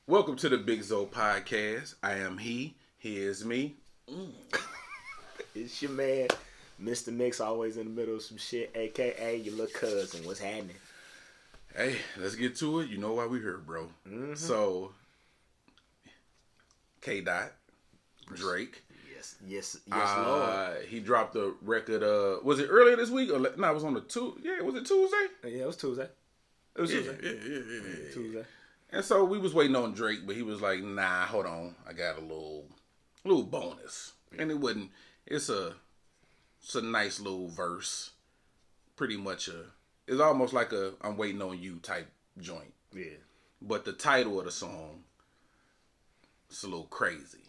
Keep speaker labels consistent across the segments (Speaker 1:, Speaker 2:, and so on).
Speaker 1: Welcome to the Big Zo Podcast. I am he is me.
Speaker 2: It's your man, Mr. Mix, always in the middle of some shit, aka your little cousin. What's happening?
Speaker 1: Hey, let's get to it. You know why we here, bro. So, K. Dot, Drake.
Speaker 2: Yes, Lord.
Speaker 1: He dropped a record, was it earlier this week? No, it was on the was it Tuesday?
Speaker 2: Yeah, it was Tuesday. It was Tuesday.
Speaker 1: Yeah.
Speaker 2: Tuesday.
Speaker 1: And so we was waiting on Drake, but he was like, nah, hold on. I got a little bonus. And it's a nice little verse. Pretty much it's almost like a I'm waiting on you type joint.
Speaker 2: Yeah.
Speaker 1: But the title of the song, it's a little crazy.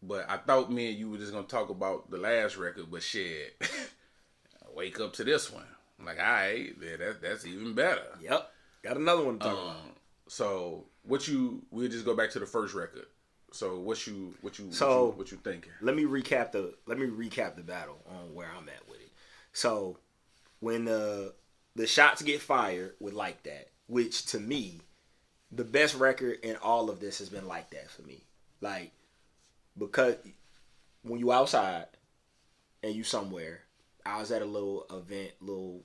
Speaker 1: But I thought me and you were just going to talk about the last record, but shit, I wake up to this one. I'm like, all right, yeah, that's even better.
Speaker 2: Yep. Got another one to talk about.
Speaker 1: So we'll just go back to the first record. So what you thinking?
Speaker 2: Let me recap the battle on where I'm at with it. So when the shots get fired with Like That, which to me, the best record in all of this has been Like That for me. Like, because when you outside and you somewhere, I was at a little event, little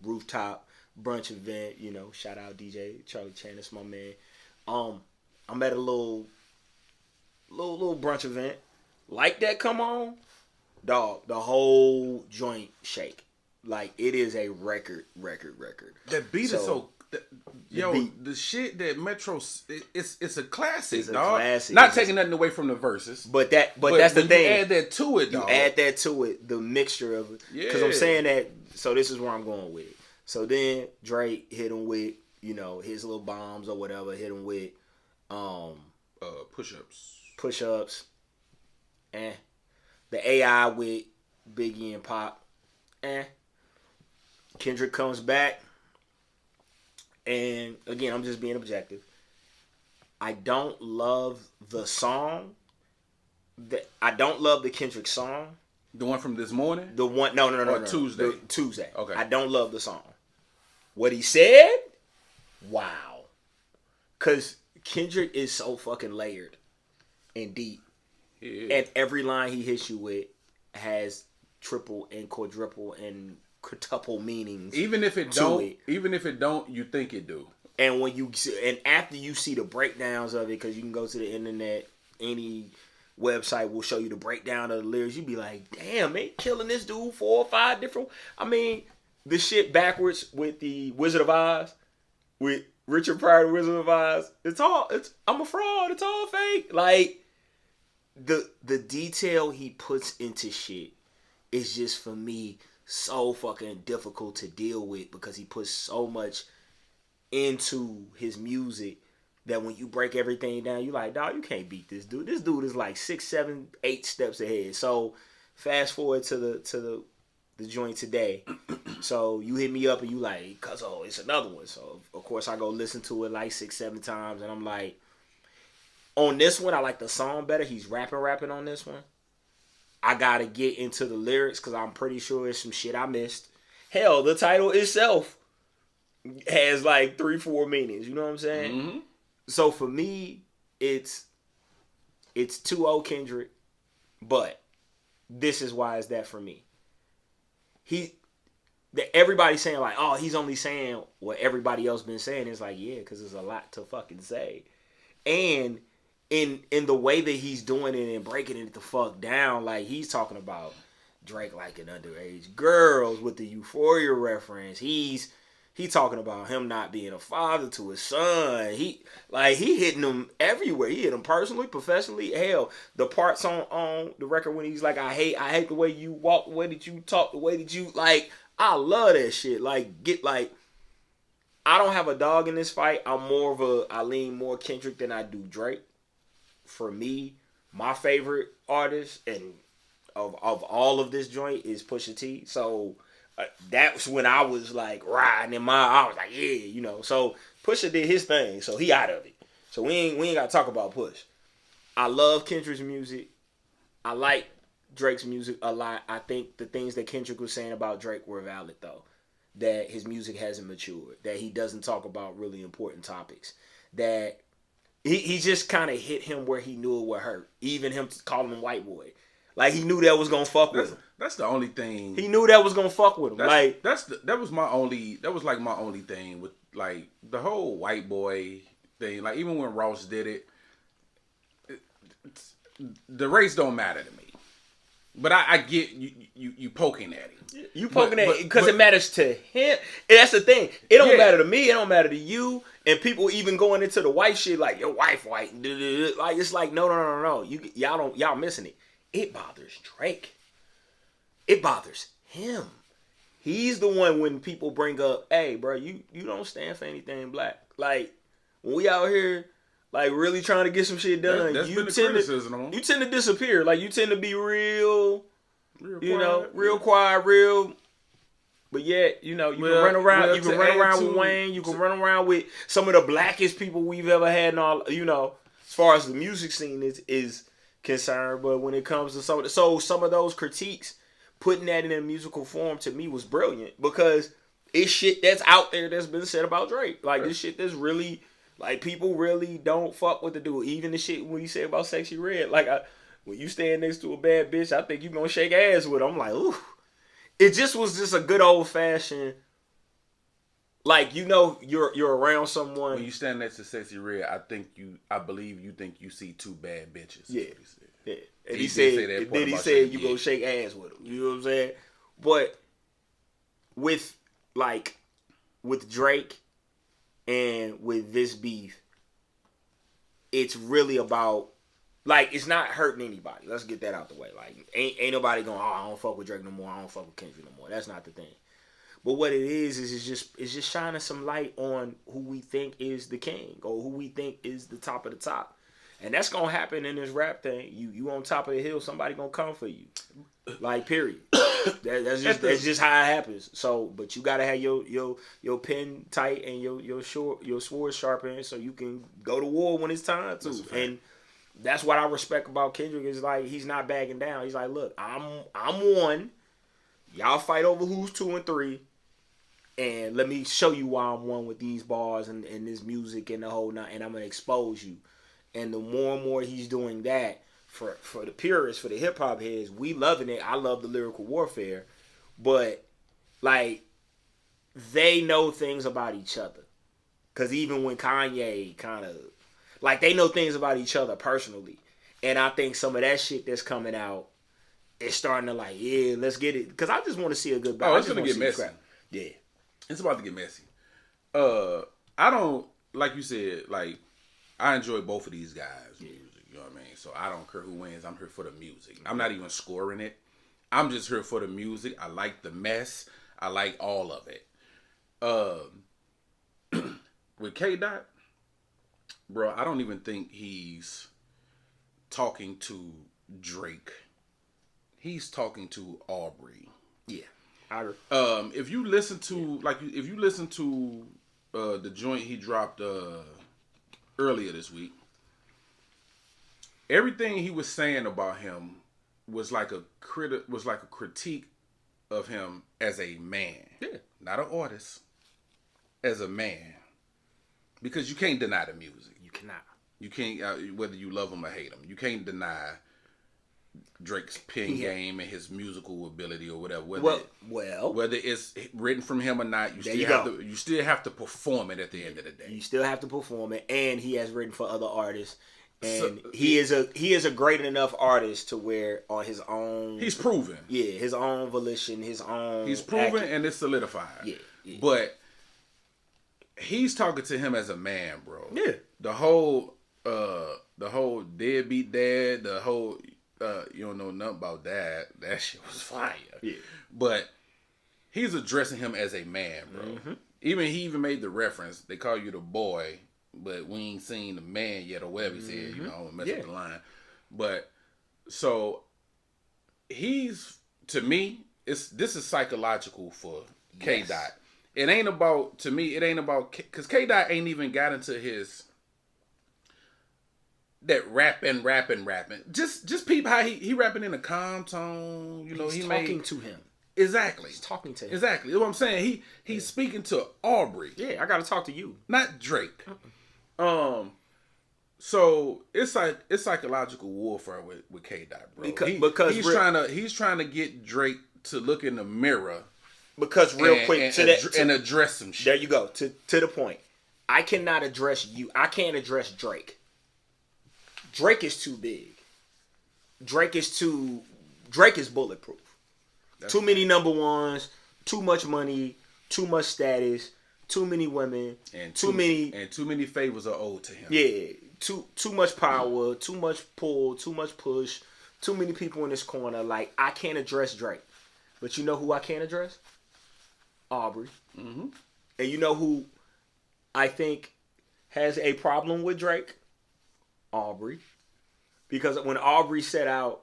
Speaker 2: rooftop brunch event, shout out DJ Charlie Chan, that's my man. I'm at a little brunch event. Like That come on, dog, the whole joint shake. Like, it is a record.
Speaker 1: That beat is so the shit that Metro, it's a classic,
Speaker 2: it's a
Speaker 1: dog.
Speaker 2: Classic.
Speaker 1: Not taking nothing away from the verses,
Speaker 2: but that's the thing.
Speaker 1: You add that to it, dog.
Speaker 2: You add that to it, the mixture of it. Because I'm saying that. So this is where I'm going with it. So then Drake hit him with his little bombs or whatever. Hit him with push-ups, and the AI with Biggie and Pop, Kendrick comes back. And again, I'm just being objective. I don't love the song. I don't love the Kendrick song.
Speaker 1: The one from this morning?
Speaker 2: The one, no.
Speaker 1: Tuesday.
Speaker 2: Tuesday.
Speaker 1: Okay.
Speaker 2: I don't love the song. What he said? Wow. Because Kendrick is so fucking layered and deep.
Speaker 1: Yeah.
Speaker 2: And every line he hits you with has triple and quadruple and quintuple meanings.
Speaker 1: Even if it don't, you think it do.
Speaker 2: And after you see the breakdowns of it, because you can go to the internet, any website will show you the breakdown of the lyrics. You be like, damn, they killing this dude 4 or 5 different. I mean, the shit backwards with the Wizard of Oz, with Richard Pryor, the Wizard of Oz. I'm a fraud. It's all fake. Like, the detail he puts into shit is just, for me, so fucking difficult to deal with, because he puts so much into his music that when you break everything down, you like, dog, you can't beat this dude. This dude is like 6, 7, 8 steps ahead. So fast forward to the joint today. So you hit me up and you like, Cuzzo, it's another one. So of course I go listen to it like 6, 7 times, and I'm like, on this one I like the song better. He's rapping on this one. I gotta get into the lyrics because I'm pretty sure it's some shit I missed. Hell, the title itself has like 3, 4 meanings. You know what I'm saying?
Speaker 1: Mm-hmm.
Speaker 2: So for me, it's 2-0 Kendrick, but this is why it's that for me. Everybody's saying like, oh, he's only saying what everybody else been saying. It's like, yeah, because there's a lot to fucking say, and in the way that he's doing it and breaking it the fuck down, like he's talking about Drake liking underage girls with the Euphoria reference. He talking about him not being a father to his son. He hitting them everywhere. He hit them personally, professionally. Hell, the parts on the record when he's like, I hate the way you walk, the way that you talk, the way that you like. I love that shit. Like, I don't have a dog in this fight. I lean more Kendrick than I do Drake. For me, my favorite artist and of all of this joint is Pusha T. So that's when I was like riding I was like, yeah, So Pusha did his thing, so he out of it. So we ain't got to talk about Push. I love Kendrick's music. I like Drake's music a lot. I think the things that Kendrick was saying about Drake were valid, though. That his music hasn't matured. That he doesn't talk about really important topics. That He just kind of hit him where he knew it would hurt. Even him calling him white boy. Like, he knew that was gonna fuck with him.
Speaker 1: That's the only thing.
Speaker 2: He knew that was gonna fuck with him.
Speaker 1: That was my only thing with, like, the whole white boy thing. Like, even when Ross did it, the race don't matter to me. But I get you poking at him.
Speaker 2: You poking at him because it matters to him. And that's the thing. It don't matter to me. It don't matter to you. And people even going into the white shit like, your wife white. Like, it's like, no. Y'all missing it. It bothers Drake. It bothers him. He's the one when people bring up, hey, bro, you don't stand for anything black. Like, when we out here, like, really trying to get some shit done, you tend to disappear. Like, you tend to be real quiet, real. But yet, you can run around. You can run around with Wayne. You can run around with some of the blackest people we've ever had. And all, as far as the music scene is concerned. But when it comes to some of those critiques, putting that in a musical form to me was brilliant because it's shit that's out there that's been said about Drake. Like, this shit that's really, like, people really don't fuck with the dude. Even the shit when he said about Sexy Red. Like, when you stand next to a bad bitch, I think you gonna shake ass with her. I'm like, ooh. It just was a good old fashioned, like, you're around someone.
Speaker 1: When you stand next to Sexy Red, I believe you think you see two bad bitches.
Speaker 2: Yeah. Yeah. And he said you gonna shake ass with him. You know what I'm saying? But with Drake and with this beef, it's really about, like, it's not hurting anybody. Let's get that out the way. Like, ain't nobody going, I don't fuck with Drake no more. I don't fuck with Kendrick no more. That's not the thing. But what it is it's just shining some light on who we think is the king or who we think is the top of the top. And that's gonna happen in this rap thing. You on top of the hill, somebody gonna come for you. Like, period. That's just how it happens. So, but you gotta have your pen tight and your sword sharpened so you can go to war when it's time to. And that's what I respect about Kendrick is, like, he's not backing down. He's like, look, I'm one. Y'all fight over who's 2 and 3. And let me show you why I'm one with these bars and this music and the whole night. And I'm going to expose you. And the more and more he's doing that, for the purists, for the hip-hop heads, we loving it. I love the lyrical warfare. But, like, they know things about each other. Because even when Kanye kind of, like, they know things about each other personally. And I think some of that shit that's coming out is starting to, like, yeah, let's get it. Because I just want to see a good battle.
Speaker 1: Oh, it's going to get messy.
Speaker 2: Yeah.
Speaker 1: It's about to get messy. I don't, like you said, like, I enjoy both of these guys' music. You know what I mean? So I don't care who wins. I'm here for the music. I'm not even scoring it. I'm just here for the music. I like the mess. I like all of it. With K-Dot, bro, I don't even think he's talking to Drake. He's talking to Aubrey.
Speaker 2: Yeah, I agree.
Speaker 1: If you listen to the joint he dropped earlier this week, everything he was saying about him was like a critique of him as a man.
Speaker 2: Yeah,
Speaker 1: not an artist, as a man. Because you can't deny the music.
Speaker 2: You cannot.
Speaker 1: You can't, whether you love him or hate him. You can't deny Drake's pen game and his musical ability or whatever. Whether it's written from him or not, you still have to perform it at the end of the day.
Speaker 2: You still have to perform it, and he has written for other artists. And he is a great enough artist to where on his own,
Speaker 1: he's proven.
Speaker 2: Yeah, his own volition, his own.
Speaker 1: He's proven and it's solidified.
Speaker 2: Yeah.
Speaker 1: But he's talking to him as a man, bro.
Speaker 2: Yeah.
Speaker 1: The whole deadbeat dad, the whole you don't know nothing about that. That shit was fire.
Speaker 2: Yeah.
Speaker 1: But he's addressing him as a man, bro. Mm-hmm. He even made the reference. They call you the boy, but we ain't seen the man yet, or whatever he said. You know, I'm gonna mess up the line. But so he's, to me, this is psychological for K Dot. It ain't about, to me, because K Dot ain't even got into his that rapping. Just peep how he rapping in a calm tone. You know,
Speaker 2: he's talking to him.
Speaker 1: Exactly.
Speaker 2: He's talking to him.
Speaker 1: Exactly. That's what I'm saying. He's speaking to Aubrey.
Speaker 2: Yeah, I gotta talk to you.
Speaker 1: Not Drake. So it's like it's psychological warfare with K Dot, bro. Because he's trying to get Drake to look in the mirror.
Speaker 2: Because real quick
Speaker 1: and address some shit.
Speaker 2: There you go. To the point. I cannot address you. I can't address Drake. Drake is too big. Drake is bulletproof. Too many number ones, too much money, too much status, too many women, and too many
Speaker 1: favors are owed to him.
Speaker 2: Yeah. Too much power, too much pull, too much push, too many people in this corner. Like, I can't address Drake. But you know who I can address? Aubrey. Mm-hmm. And you know who I think has a problem with Drake? Aubrey. Because when Aubrey set out,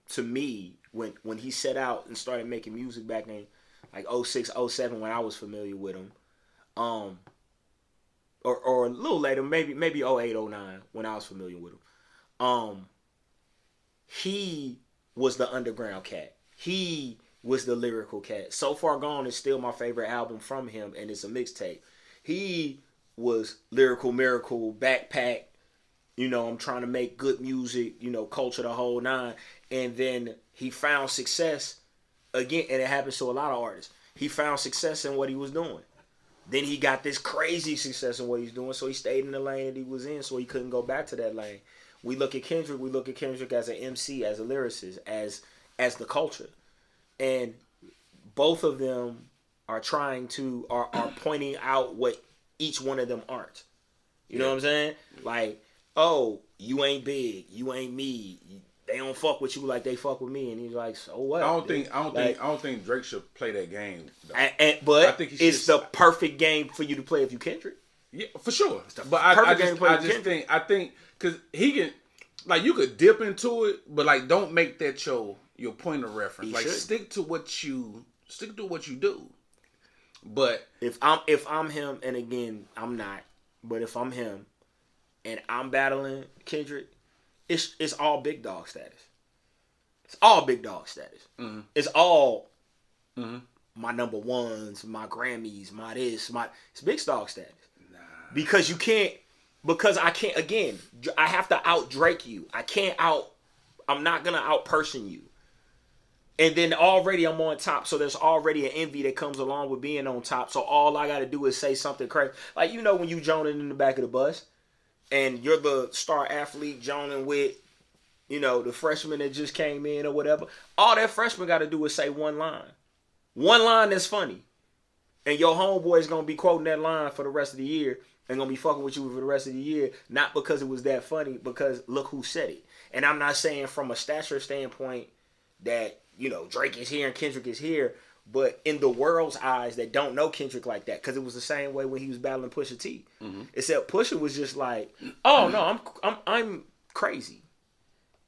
Speaker 2: to me, when he set out and started making music back in like 06, 07 when I was familiar with him, or a little later, maybe 08, 09 when I was familiar with him, he was the underground cat. He was the lyrical cat. So Far Gone is still my favorite album from him, and it's a mixtape. He was lyrical miracle, backpack, I'm trying to make good music, culture the whole nine. And then he found success again, and it happens to a lot of artists. He found success in what he was doing. Then he got this crazy success in what he's doing, so he stayed in the lane that he was in, so he couldn't go back to that lane. We look at Kendrick as an MC, as a lyricist, as the culture. And both of them are are pointing out what each one of them aren't. You know what I'm saying? Like, oh, you ain't big, you ain't me. They don't fuck with you like they fuck with me, and he's like, so what?
Speaker 1: I don't think Drake should play that game.
Speaker 2: But I think it's the perfect game for you to play if you Kendrick.
Speaker 1: Yeah, for sure. But I think because he can, like, you could dip into it, but like, don't make that your point of reference. Like, stick to what you do. But
Speaker 2: if I'm him, and again, I'm not, but if I'm him, and I'm battling Kendrick, it's all big dog status. It's all big dog status. Mm-hmm. It's all my number ones, my Grammys, my this, it's big dog status. Nah. Because I can't, again, I have to out Drake you. I'm not going to out person you. And then already I'm on top, so there's already an envy that comes along with being on top. So all I got to do is say something crazy. Like, when you joning in the back of the bus, and you're the star athlete joining with, the freshman that just came in or whatever. All that freshman got to do is say one line. One line that's funny. And your homeboy is going to be quoting that line for the rest of the year and going to be fucking with you for the rest of the year. Not because it was that funny, because look who said it. And I'm not saying from a stature standpoint that, Drake is here and Kendrick is here. But in the world's eyes that don't know Kendrick like that, because it was the same way when he was battling Pusha T. Mm-hmm. Except Pusha was just like, "Oh no, I'm crazy,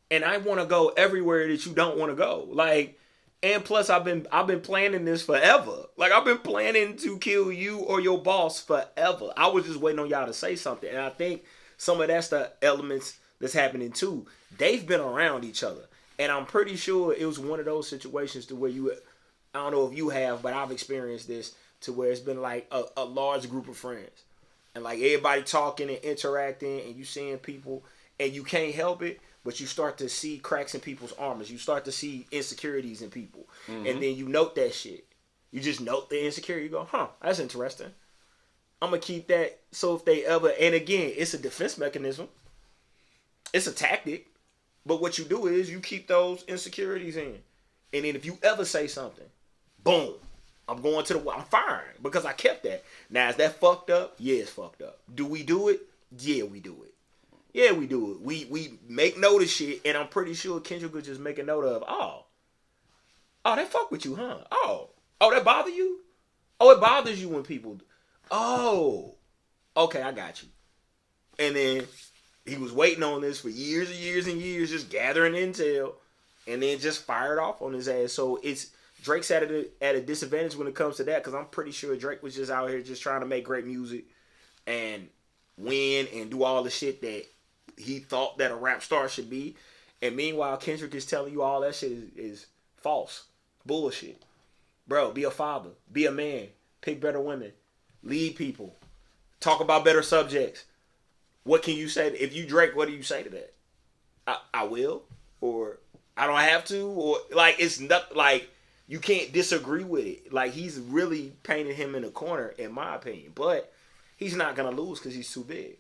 Speaker 2: and I want to go everywhere that you don't want to go." Like, and plus I've been planning this forever. Like, I've been planning to kill you or your boss forever. I was just waiting on y'all to say something, and I think some of that's the elements that's happening too. They've been around each other, and I'm pretty sure it was one of those situations to where I don't know if you have, but I've experienced this to where it's been like a large group of friends. And like everybody talking and interacting and you seeing people and you can't help it, but you start to see cracks in people's armors. You start to see insecurities in people. Mm-hmm. And then you note that shit. You just note the insecurity. You go, that's interesting. I'm going to keep that. So if they ever, and again, it's a defense mechanism. It's a tactic. But what you do is you keep those insecurities in. And then if you ever say something, boom, I'm firing because I kept that. Now, is that fucked up? Yeah, it's fucked up. Do we do it? Yeah, we do it. Yeah, we do it. We make note of shit, and I'm pretty sure Kendrick would just make a note of, oh, they fuck with you, huh? Oh, that bother you? Oh, it bothers you when people, oh, okay, I got you. And then he was waiting on this for years and years and years, just gathering intel, and then just fired off on his ass. So Drake's at a disadvantage when it comes to that, because I'm pretty sure Drake was just out here just trying to make great music and win and do all the shit that he thought that a rap star should be. And meanwhile, Kendrick is telling you all that shit is false. Bullshit. Bro, be a father. Be a man. Pick better women. Lead people. Talk about better subjects. what can you say? If you Drake, what do you say to that? I will, or I don't have to, or like it's not like you can't disagree with it. Like he's really painted him in a corner, in my opinion. But he's not gonna lose because he's too big.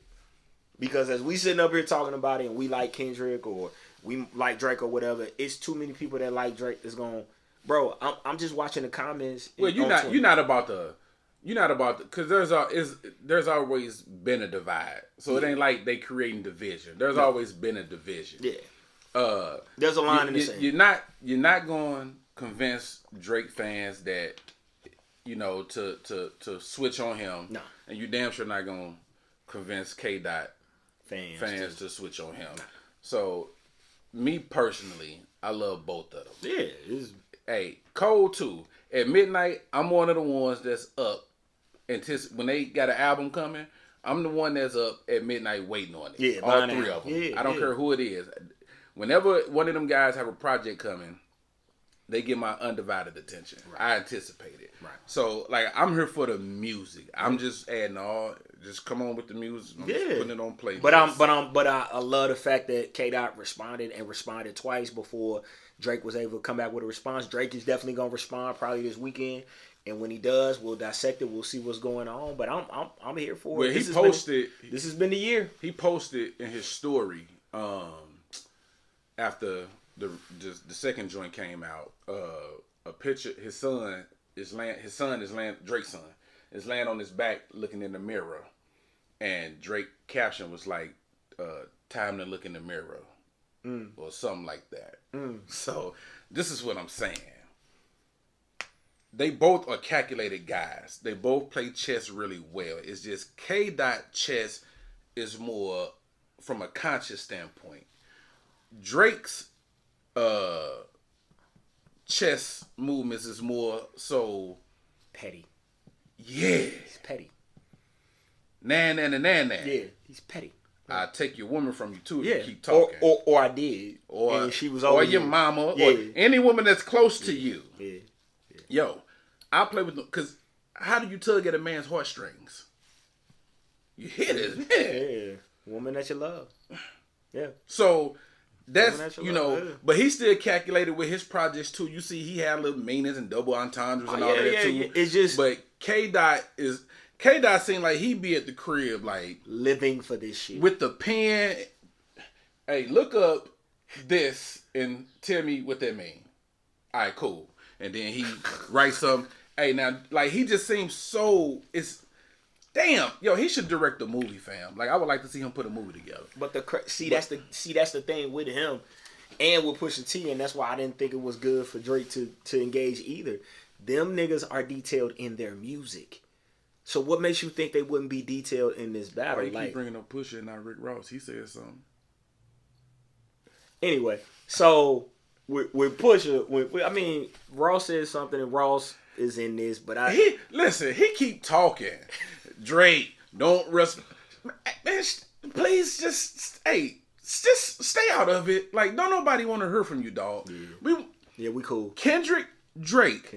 Speaker 2: Because as we sitting up here talking about it, and we like Kendrick or we like Drake or whatever, it's too many people that like Drake that's going. Bro, I'm just watching the comments.
Speaker 1: Well, you're not about the because there's always been a divide. So it ain't like they creating division. There's always been a division.
Speaker 2: Yeah. There's a line in the sand.
Speaker 1: You're not going to convince Drake fans that to switch on him. No. And you damn sure not going to convince K Dot fans to switch on him. Nah. So me personally, I love both of them.
Speaker 2: Yeah.
Speaker 1: Hey, Cole too. At midnight, I'm one of the ones that's up. When they got an album coming, I'm the one that's up at midnight waiting on it. Yeah, all three of them. Yeah, I don't care who it is. Whenever one of them guys have a project coming, they get my undivided attention. Right. I anticipate it. Right. So, like, I'm here for the music. I'm just adding just come on with the music. I'm just putting it on play.
Speaker 2: But I love the fact that K-Dot responded twice before Drake was able to come back with a response. Drake is definitely gonna respond probably this weekend. And when he does, we'll dissect it. We'll see what's going on. But I'm here for
Speaker 1: it.
Speaker 2: Well, this has been the year.
Speaker 1: He posted in his story after the second joint came out. A picture. His son is Drake's son is laying on his back looking in the mirror, and Drake caption was like, "Time to look in the mirror," or something like that. So this is what I'm saying. They both are calculated guys. They both play chess really well. It's just K-Dot chess is more from a conscious standpoint. Drake's chess movements is more so
Speaker 2: petty.
Speaker 1: Yeah.
Speaker 2: He's petty.
Speaker 1: Nan.
Speaker 2: Yeah, he's petty.
Speaker 1: I'll take your woman from you too if you keep talking.
Speaker 2: Or I did. And she was over
Speaker 1: or your mama. Or any woman that's close to you. Yeah. Yo, I play with them because how do you tug at a man's heartstrings? You hit it, man.
Speaker 2: Yeah, woman that you love. Yeah.
Speaker 1: So that's but he still calculated with his projects too. You see, he had little meanings and double entendres and all that too. Yeah.
Speaker 2: It's just,
Speaker 1: but K-Dot seemed like he be at the crib like
Speaker 2: living for this shit
Speaker 1: with the pen. Hey, look up this and tell me what that mean. All right, cool. And then he writes some. Hey, now, like, he just seems so. It's damn, yo. He should direct a movie, fam. Like, I would like to see him put a movie together.
Speaker 2: But that's the thing with him, and with Pusha T, and that's why I didn't think it was good for Drake to engage either. Them niggas are detailed in their music. So what makes you think they wouldn't be detailed in this battle?
Speaker 1: Why you keep bringing up Pusha and not Rick Ross? He said something.
Speaker 2: Anyway, so. With Pusha, I mean, Ross said something, and Ross is in this, but
Speaker 1: he keep talking. Drake, don't rush. Man, please just stay out of it. Like, don't nobody want to hear from you, dog.
Speaker 2: Yeah, we cool.
Speaker 1: Kendrick, Drake,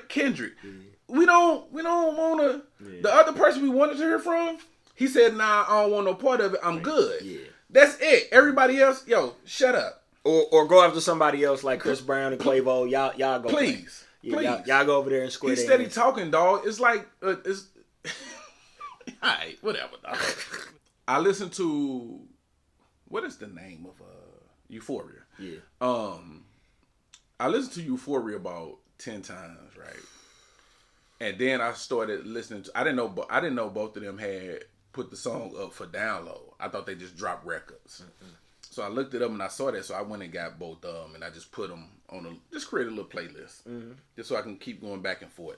Speaker 1: Kendrick. Yeah. We don't want to. Yeah. The other person we wanted to hear from, he said, "Nah, I don't want no part of it. I'm good." Yeah, that's it. Everybody else, yo, shut up.
Speaker 2: Or go after somebody else like Chris Brown and Quavo. Y'all go.
Speaker 1: Please.
Speaker 2: Y'all go over there and square.
Speaker 1: He's steady talking, dog. It's like it's. Alright, whatever, dog. I listened to what is the name of Euphoria? Yeah. I listened to Euphoria about 10 times, right? And then I started listening to. I didn't know both of them had put the song up for download. I thought they just dropped records. Mm-hmm. So I looked it up and I saw that, so I went and got both of them, and I just put them on just created a little playlist, just so I can keep going back and forth.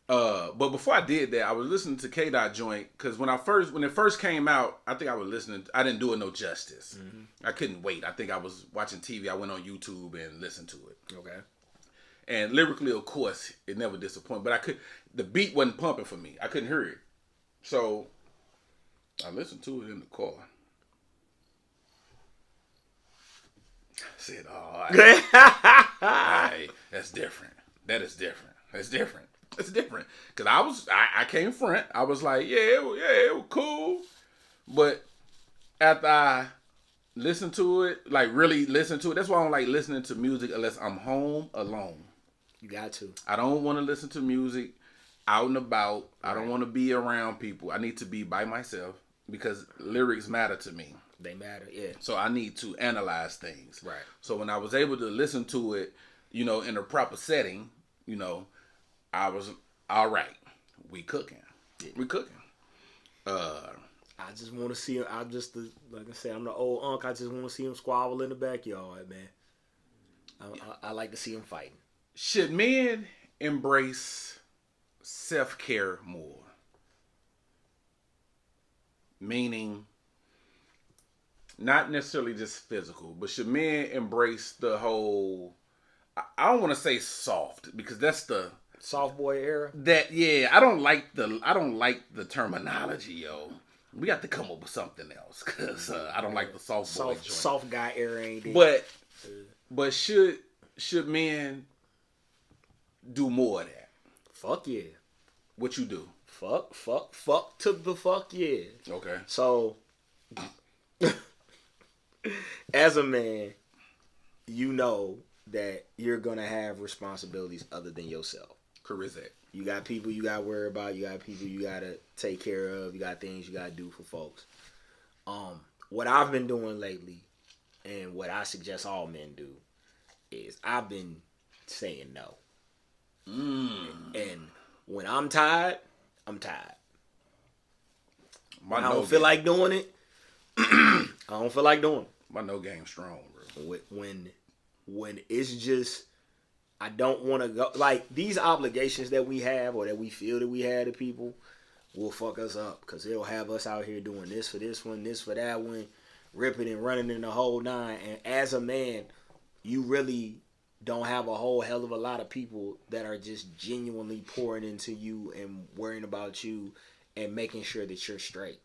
Speaker 1: But before I did that, I was listening to K-Dot joint because when it first came out, I think I was listening. I didn't do it no justice. I couldn't wait. I think I was watching TV. I went on YouTube and listened to it. Okay. And lyrically, of course, it never disappointed. But the beat wasn't pumping for me. I couldn't hear it, so I listened to it in the car. I said, "Oh, that's different. That is different. That's different. It's different." Because I came front. I was like, "Yeah, it was cool," but after I listen to it, like really listen to it. That's why I don't like listening to music unless I'm home alone.
Speaker 2: You got to.
Speaker 1: I don't want to listen to music out and about.
Speaker 2: Right.
Speaker 1: I don't want to be around people. I need to be by myself because lyrics matter to me.
Speaker 2: They matter, yeah.
Speaker 1: So I need to analyze things.
Speaker 2: Right.
Speaker 1: So when I was able to listen to it, in a proper setting, I was all right. We cooking. Yeah. We cooking.
Speaker 2: I just want to see him. Like I said, I'm the old unk. I just want to see him squabble in the backyard, man. I like to see him fighting.
Speaker 1: Should men embrace self-care more? Meaning, not necessarily just physical, but should men embrace the whole, I don't want to say soft, because that's the
Speaker 2: soft boy era.
Speaker 1: I don't like the terminology, yo. We got to come up with something else, because I don't like the soft boy joint.
Speaker 2: Soft guy era ain't it.
Speaker 1: But should men do more of that?
Speaker 2: Fuck yeah.
Speaker 1: What you do?
Speaker 2: Fuck to the fuck yeah.
Speaker 1: Okay.
Speaker 2: So, as a man, you know that you're gonna have responsibilities other than yourself.
Speaker 1: Correct.
Speaker 2: You got people you gotta worry about. You got people you gotta take care of. You got things you gotta do for folks. What I've been doing lately, and what I suggest all men do, is I've been saying no. And when I'm tired, I'm tired. I don't feel like doing it. I don't feel like doing it.
Speaker 1: My no game strong, bro.
Speaker 2: When it's just, I don't want to go. Like, these obligations that we have or that we feel that we have to people will fuck us up, because they'll have us out here doing this for this one, this for that one, ripping and running in the whole nine. And as a man, you really don't have a whole hell of a lot of people that are just genuinely pouring into you and worrying about you and making sure that you're straight.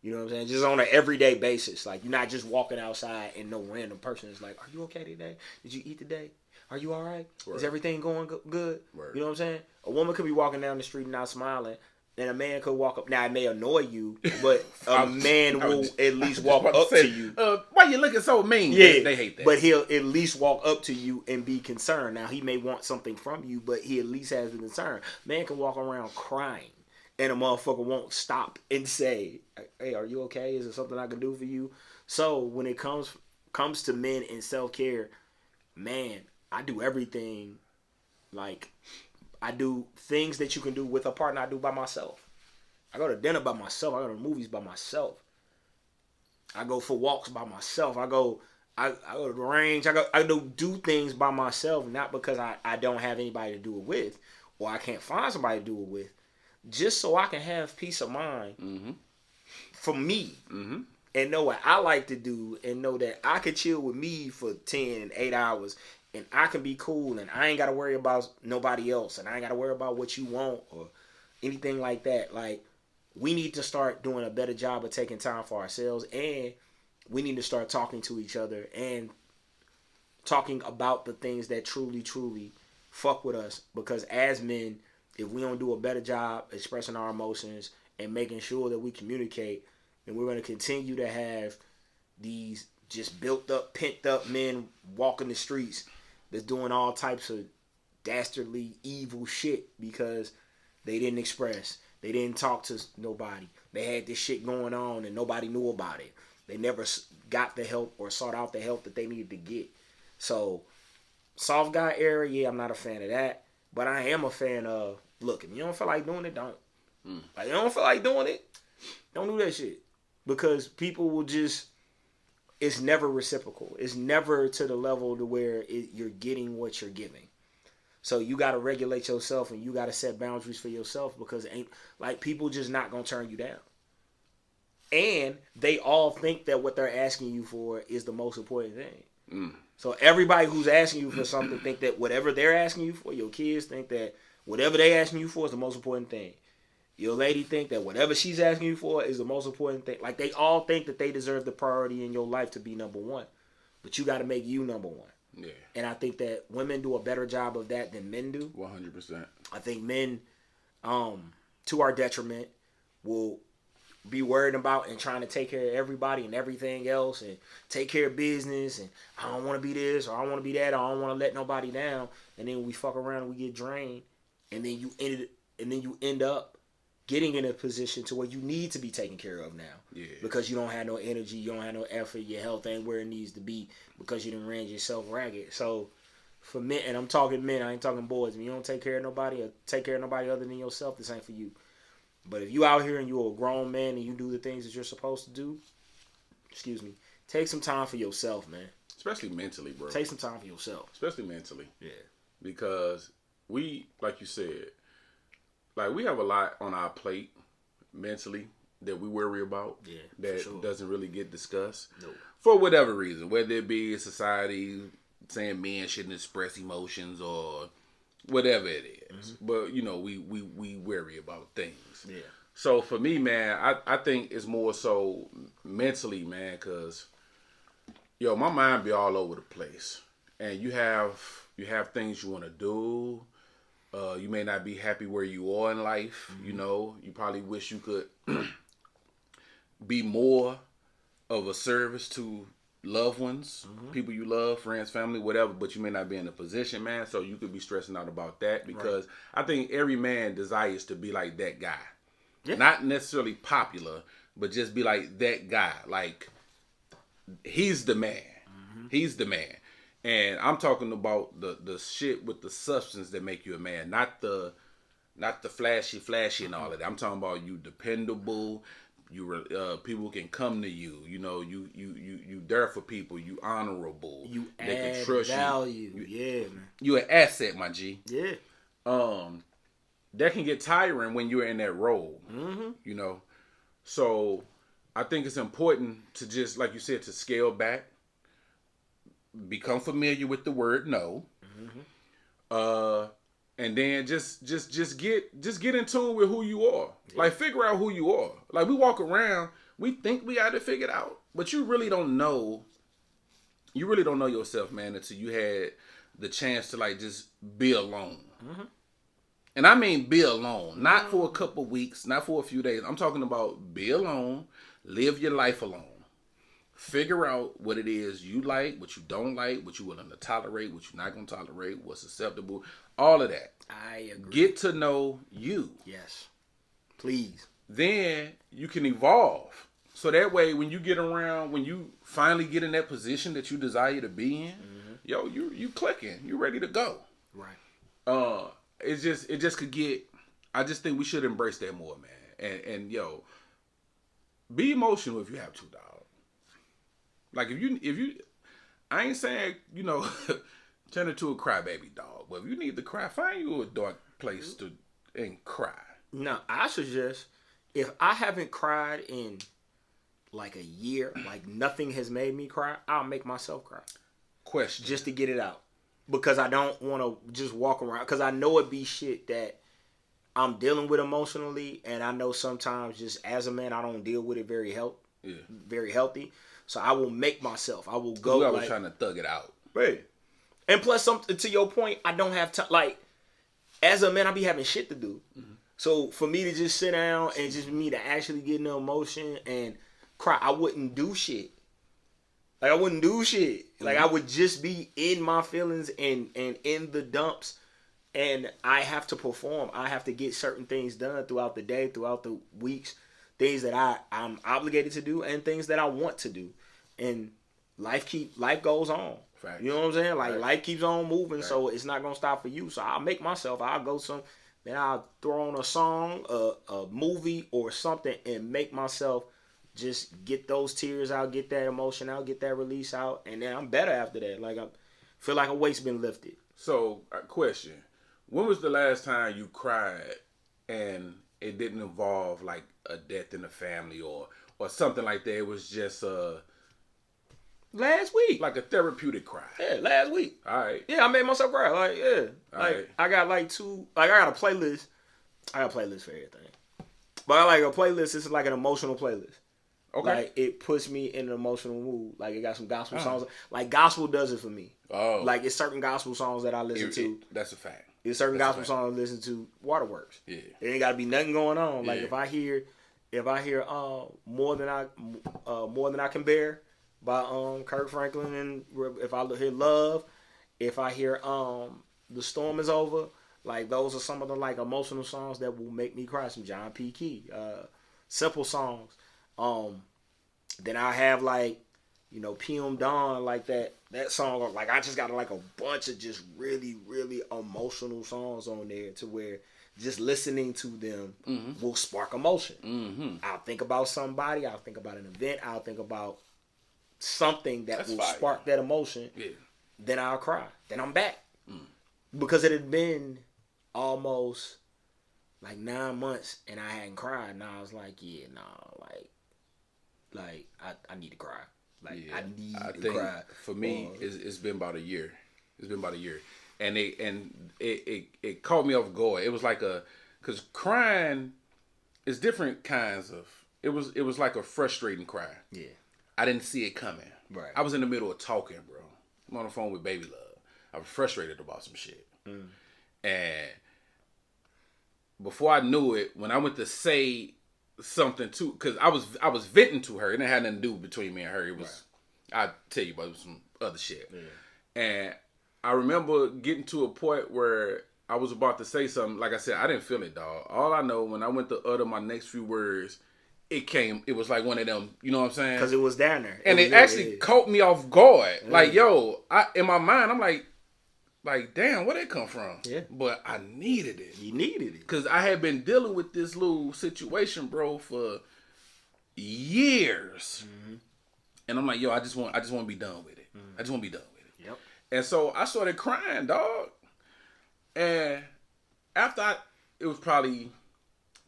Speaker 2: You know what I'm saying? Just on an everyday basis. Like, you're not just walking outside and no random person is like, are you okay today? Did you eat today? Are you all right? Word. Is everything going good? Word. You know what I'm saying? A woman could be walking down the street and not smiling, and a man could walk up. Now, it may annoy you, but a man will at least walk up to you.
Speaker 1: Why you looking so mean?
Speaker 2: Yeah,
Speaker 1: they hate that.
Speaker 2: But he'll at least walk up to you and be concerned. Now, he may want something from you, but he at least has the concern. Man can walk around crying, and a motherfucker won't stop and say, hey, are you okay? Is there something I can do for you? So when it comes to men and self-care, man, I do everything. Like, I do things that you can do with a partner I do by myself. I go to dinner by myself. I go to movies by myself. I go for walks by myself. I go to the range. I do things by myself, not because I don't have anybody to do it with, or I can't find somebody to do it with, just so I can have peace of mind for me. And know what I like to do, and know that I could chill with me for 10 and 8 hours, and I can be cool, and I ain't got to worry about nobody else, and I ain't got to worry about what you want or anything like that. Like, we need to start doing a better job of taking time for ourselves, and we need to start talking to each other and talking about the things that truly, truly fuck with us. Because as men, if we don't do a better job expressing our emotions and making sure that we communicate, then we're going to continue to have these just built up, pent up men walking the streets that's doing all types of dastardly, evil shit because they didn't express. They didn't talk to nobody. They had this shit going on and nobody knew about it. They never got the help or sought out the help that they needed to get. So, soft guy era, yeah, I'm not a fan of that. But I am a fan of, look, if you don't feel like doing it, don't. Like, you don't feel like doing it, don't do that shit. Because people will just, it's never reciprocal. It's never to the level to where you're getting what you're giving. So you got to regulate yourself and you got to set boundaries for yourself, because people just not going to turn you down. And they all think that what they're asking you for is the most important thing. So everybody who's asking you for something think that whatever they're asking you for, your kids think that whatever they asking you for is the most important thing. Your lady think that whatever she's asking you for is the most important thing. Like, they all think that they deserve the priority in your life to be number one. But you got to make you number one. Yeah. And I think that women do a better job of that than men do.
Speaker 1: 100%.
Speaker 2: I think men, to our detriment, will be worried about and trying to take care of everybody and everything else and take care of business and I don't want to be this or I don't want to be that or I don't want to let nobody down, and then we fuck around and we get drained, and then you end up getting in a position to where you need to be taken care of now.
Speaker 1: Yeah.
Speaker 2: Because you don't have no energy, you don't have no effort, your health ain't where it needs to be because you done ran yourself ragged. So for men, and I'm talking men, I ain't talking boys, if you don't take care of nobody or take care of nobody other than yourself, this ain't for you. But if you out here and you're a grown man and you do the things that you're supposed to do, take some time for yourself, man.
Speaker 1: Especially mentally, bro.
Speaker 2: Take some time for yourself.
Speaker 1: Especially mentally.
Speaker 2: Yeah.
Speaker 1: Because we, like you said, like we have a lot on our plate mentally that we worry about.
Speaker 2: Yeah.
Speaker 1: That doesn't really get discussed.
Speaker 2: No.
Speaker 1: For whatever reason. Whether it be society saying men shouldn't express emotions or whatever it is. Mm-hmm. But, you know, we worry about things.
Speaker 2: Yeah.
Speaker 1: So for me, man, I think it's more so mentally, man, because, yo, my mind be all over the place. And you have things you want to do. You may not be happy where you are in life. Mm-hmm. You know, you probably wish you could be more of a service to loved ones, mm-hmm. people you love, friends, family, whatever, but you may not be in a position, man, so you could be stressing out about that because I think every man desires to be like that guy. Yeah. Not necessarily popular, but just be like that guy. Like, he's the man. Mm-hmm. He's the man. And I'm talking about the shit with the substance that make you a man, not the flashy and all of that. I'm talking about you dependable. You people can come to you. You know, you there for people. You honorable.
Speaker 2: You
Speaker 1: they
Speaker 2: add
Speaker 1: can trust
Speaker 2: value. Yeah, man.
Speaker 1: You an asset, my G.
Speaker 2: Yeah.
Speaker 1: That can get tiring when you're in that role.
Speaker 2: Mm-hmm.
Speaker 1: You know, so I think it's important to just, like you said, to scale back, become familiar with the word no, mm-hmm. And then just get in tune with who you are. Yeah. Like, figure out who you are. Like, we walk around, we think we got it figured out, but you really don't know. You really don't know yourself, man, until you had the chance to, like, just be alone. Mm-hmm. And I mean be alone, not for a couple weeks, not for a few days. I'm talking about be alone, live your life alone. Figure out what it is you like, what you don't like, what you're willing to tolerate, what you're not going to tolerate, what's acceptable, all of that.
Speaker 2: I agree.
Speaker 1: Get to know you.
Speaker 2: Yes. Please.
Speaker 1: Then you can evolve. So that way, when you get around, when you finally get in that position that you desire to be in, mm-hmm. yo, you clicking. You ready to go.
Speaker 2: Right.
Speaker 1: It just could get, I just think we should embrace that more, man. And yo, be emotional if you have to, dog. Like, if you, I ain't saying, you know, turn into a crybaby dog. But if you need to cry, find you a dark place to and cry.
Speaker 2: No, I suggest, if I haven't cried in like a year, like nothing has made me cry, I'll make myself cry.
Speaker 1: Question.
Speaker 2: Just to get it out. Because I don't want to just walk around. Because I know it be shit that I'm dealing with emotionally. And I know sometimes just as a man, I don't deal with it very healthy. So I will make myself. I will go.
Speaker 1: You always trying to thug it out.
Speaker 2: Right. And plus, something to your point, I don't have time. Like, as a man, I be having shit to do. Mm-hmm. So for me to just sit down and just me to actually get in the emotion and cry, I wouldn't do shit. Like, I wouldn't do shit. Like, I would just be in my feelings and in the dumps. And I have to perform. I have to get certain things done throughout the day, throughout the weeks. Things that I'm obligated to do and things that I want to do. And life goes on.
Speaker 1: Facts.
Speaker 2: You know what I'm saying? Like, life keeps on moving,
Speaker 1: Facts.
Speaker 2: so it's not going to stop for you. So I'll make myself, then I'll throw on a song, a movie or something and make myself just get those tears out, get that emotion out, get that release out. And then I'm better after that. Like, I feel like a weight's been lifted.
Speaker 1: So, question. When was the last time you cried and it didn't involve like a death in the family or something like that? It was just
Speaker 2: last week,
Speaker 1: like a therapeutic cry.
Speaker 2: Yeah, last week.
Speaker 1: All right.
Speaker 2: Yeah, I made myself cry. Like, yeah, like
Speaker 1: right.
Speaker 2: I got like two. Like, I got a playlist. I got a playlist for everything. But I like a playlist. It's like an emotional playlist. Okay. Like, it puts me in an emotional mood. Like, it got some gospel songs. Like, gospel does it for me. Oh. Like, it's certain gospel songs that I listen to.
Speaker 1: That's a fact.
Speaker 2: There's certain gospel songs I listen to. Waterworks.
Speaker 1: Yeah.
Speaker 2: There ain't got to be nothing going on. Like, if I hear if I hear more than I can bear by Kirk Franklin, and if I hear Love, if I hear The Storm Is Over, like those are some of the like emotional songs that will make me cry. Some John P. Key, simple songs. Then I have like, you know, PM Dawn, like that song. Like I just got like a bunch of just really, really emotional songs on there to where just listening to them will spark emotion. Mm-hmm. I'll think about somebody. I'll think about an event. I'll think about something that will spark that emotion. Yeah. Then I'll cry. Then I'm back. Because it had been almost like 9 months and I hadn't cried. Now I was like, yeah, nah, like I need to cry. Like yeah, I need to cry.
Speaker 1: For me, it's been about a year. It's been about a year, and it caught me off guard. It was like because crying is different kinds of. It was like a frustrating cry. Yeah, I didn't see it coming. Right, I was in the middle of talking, bro. I'm on the phone with Baby Love. I was frustrated about some shit, and before I knew it, when I went to say something to, because I was venting to her, and it had nothing to do between me and her. It was, right. I tell you, but it was some other shit. Yeah. And I remember getting to a point where I was about to say something. Like I said, I didn't feel it, dog. All I know, when I went to utter my next few words, it was like one of them. You know what I'm saying?
Speaker 2: Because it was down there,
Speaker 1: and it actually caught me off guard. Yeah. Like, yo, in my mind, I'm like, damn, where'd it come from? Yeah. But I needed it.
Speaker 2: You needed it.
Speaker 1: Because I had been dealing with this little situation, bro, for years. Mm-hmm. And I'm like, yo, I just want to be done with it. Mm-hmm. I just want to be done with it. Yep. And so I started crying, dog. And after it was probably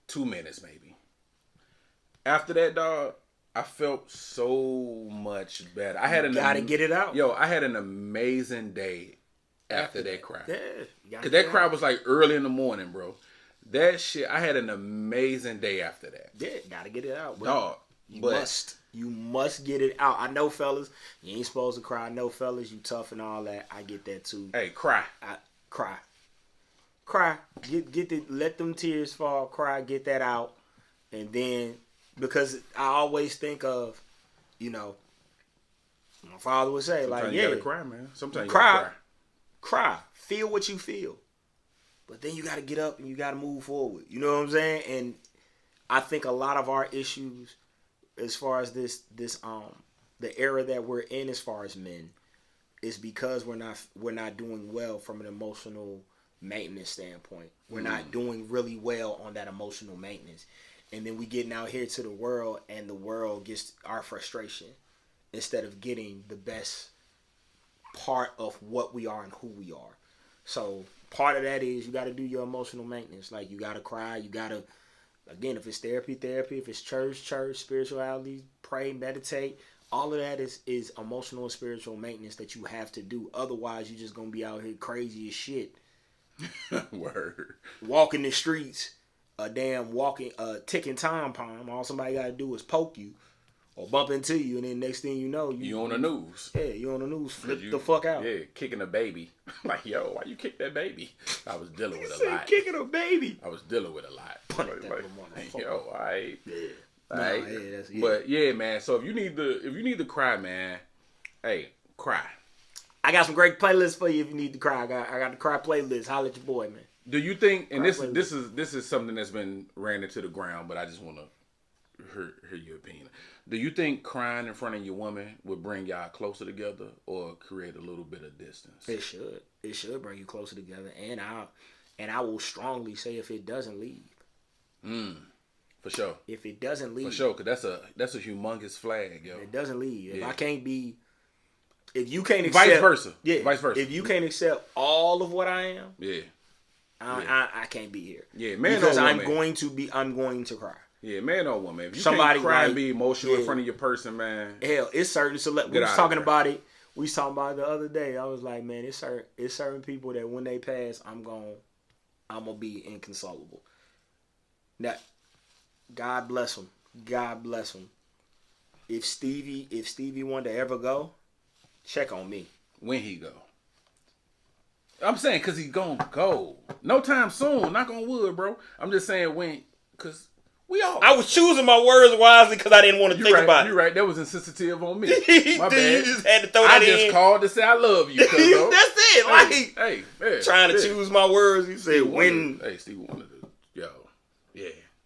Speaker 1: 2 minutes, maybe. After that, dog, I felt so much better. I had
Speaker 2: gotta get it out.
Speaker 1: Yo, I had an amazing day. After that cry. Yeah. Because that cry was like early in the morning, bro. That shit, I had an amazing day after that.
Speaker 2: Yeah, gotta get it out, bro. Dog. You must get it out. I know, fellas, you ain't supposed to cry. I know, fellas, you tough and all that. I get that too.
Speaker 1: Hey, cry.
Speaker 2: Cry. Let them tears fall. Cry, get that out. And then, because I always think of, you know, my father would say,
Speaker 1: sometimes
Speaker 2: like,
Speaker 1: you gotta cry, man. Sometimes you gotta
Speaker 2: cry. Feel what you feel. But then you got to get up and you got to move forward. You know what I'm saying? And I think a lot of our issues as far as this the era that we're in as far as men is because we're not doing well from an emotional maintenance standpoint. We're not doing really well on that emotional maintenance. And then we getting out here to the world and the world gets our frustration instead of getting the best part of what we are and who we are. So part of that is you got to do your emotional maintenance. Like you got to cry. You got to, again, if it's therapy. If it's church, spirituality, pray, meditate. All of that is emotional and spiritual maintenance that you have to do. Otherwise, you're just going to be out here crazy as shit.
Speaker 1: Word.
Speaker 2: Walking the streets, ticking time bomb. All somebody got to do is poke you. Or bump into you, and then next thing you know,
Speaker 1: you on the news.
Speaker 2: Yeah, you on the news. Flip the fuck out.
Speaker 1: Yeah, kicking a baby. Like, yo, why you kick that baby? I was dealing with a lot.
Speaker 2: Kicking a baby.
Speaker 1: I was dealing with a lot. Yo, all right. Yeah. All right.
Speaker 2: Yeah.
Speaker 1: But yeah, man. So if you need to cry, man, hey, cry.
Speaker 2: I got some great playlists for you if you need to cry. I got the cry playlist. Holla at your boy, man.
Speaker 1: Do you think? And this is something that's been ran into the ground, but I just want to hear your opinion. Do you think crying in front of your woman would bring y'all closer together or create a little bit of distance?
Speaker 2: It should. It should bring you closer together. And I will strongly say if it doesn't leave.
Speaker 1: For sure.
Speaker 2: If it doesn't leave.
Speaker 1: For sure, because that's a humongous flag, yo.
Speaker 2: It doesn't leave. If you can't accept.
Speaker 1: Vice versa.
Speaker 2: Yeah.
Speaker 1: Vice versa.
Speaker 2: If you can't accept all of what I am.
Speaker 1: Yeah.
Speaker 2: I can't be here.
Speaker 1: Yeah, man.
Speaker 2: Because I'm going to cry.
Speaker 1: Yeah, man or woman. If you can't cry and be emotional in front of your person, man.
Speaker 2: Hell, it's certain. We was talking about it. We was talking about it the other day. I was like, man, it's certain people that when they pass, I'm gonna be inconsolable. Now, God bless them. God bless them. If Stevie wanted to ever go, check on me.
Speaker 1: When he go? I'm saying because he gonna go. No time soon. Knock on wood, bro. I'm just saying when, because We all.
Speaker 2: I was choosing my words wisely because I didn't want to think about it.
Speaker 1: You're right. That was insensitive on me. My bad.
Speaker 2: You just had to throw that in.
Speaker 1: I just called to say I love you. That's
Speaker 2: it.
Speaker 1: Hey, man,
Speaker 2: trying to choose my words. You said when.
Speaker 1: Hey, Steve wanted to. Yo,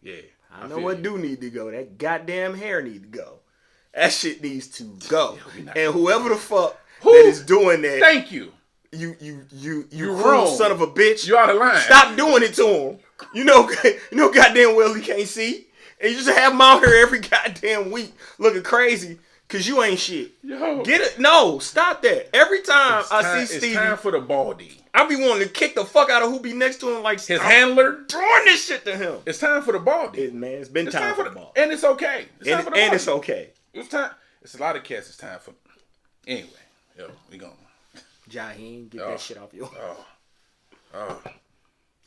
Speaker 1: yeah.
Speaker 2: I know what do need to go. That goddamn hair need to go. That shit needs to go. And whoever the fuck that is doing that.
Speaker 1: Thank you.
Speaker 2: You
Speaker 1: wrong,
Speaker 2: son of a bitch.
Speaker 1: You out of line.
Speaker 2: Stop doing it to him. You know goddamn well he can't see. And you just have him out here every goddamn week looking crazy because you ain't shit.
Speaker 1: Yo.
Speaker 2: Get it? No, stop that. Every time I see Stevie.
Speaker 1: It's time for the baldy.
Speaker 2: I be wanting to kick the fuck out of who be next to him like
Speaker 1: his handler.
Speaker 2: Throwing this shit to him.
Speaker 1: It's time for the baldy.
Speaker 2: It's been time for the baldy.
Speaker 1: And it's okay. It's time for the baldy.
Speaker 2: And it's okay.
Speaker 1: It's time. It's a lot of cats. It's time for. Anyway, yo, we going.
Speaker 2: Jaheim, get that shit off your.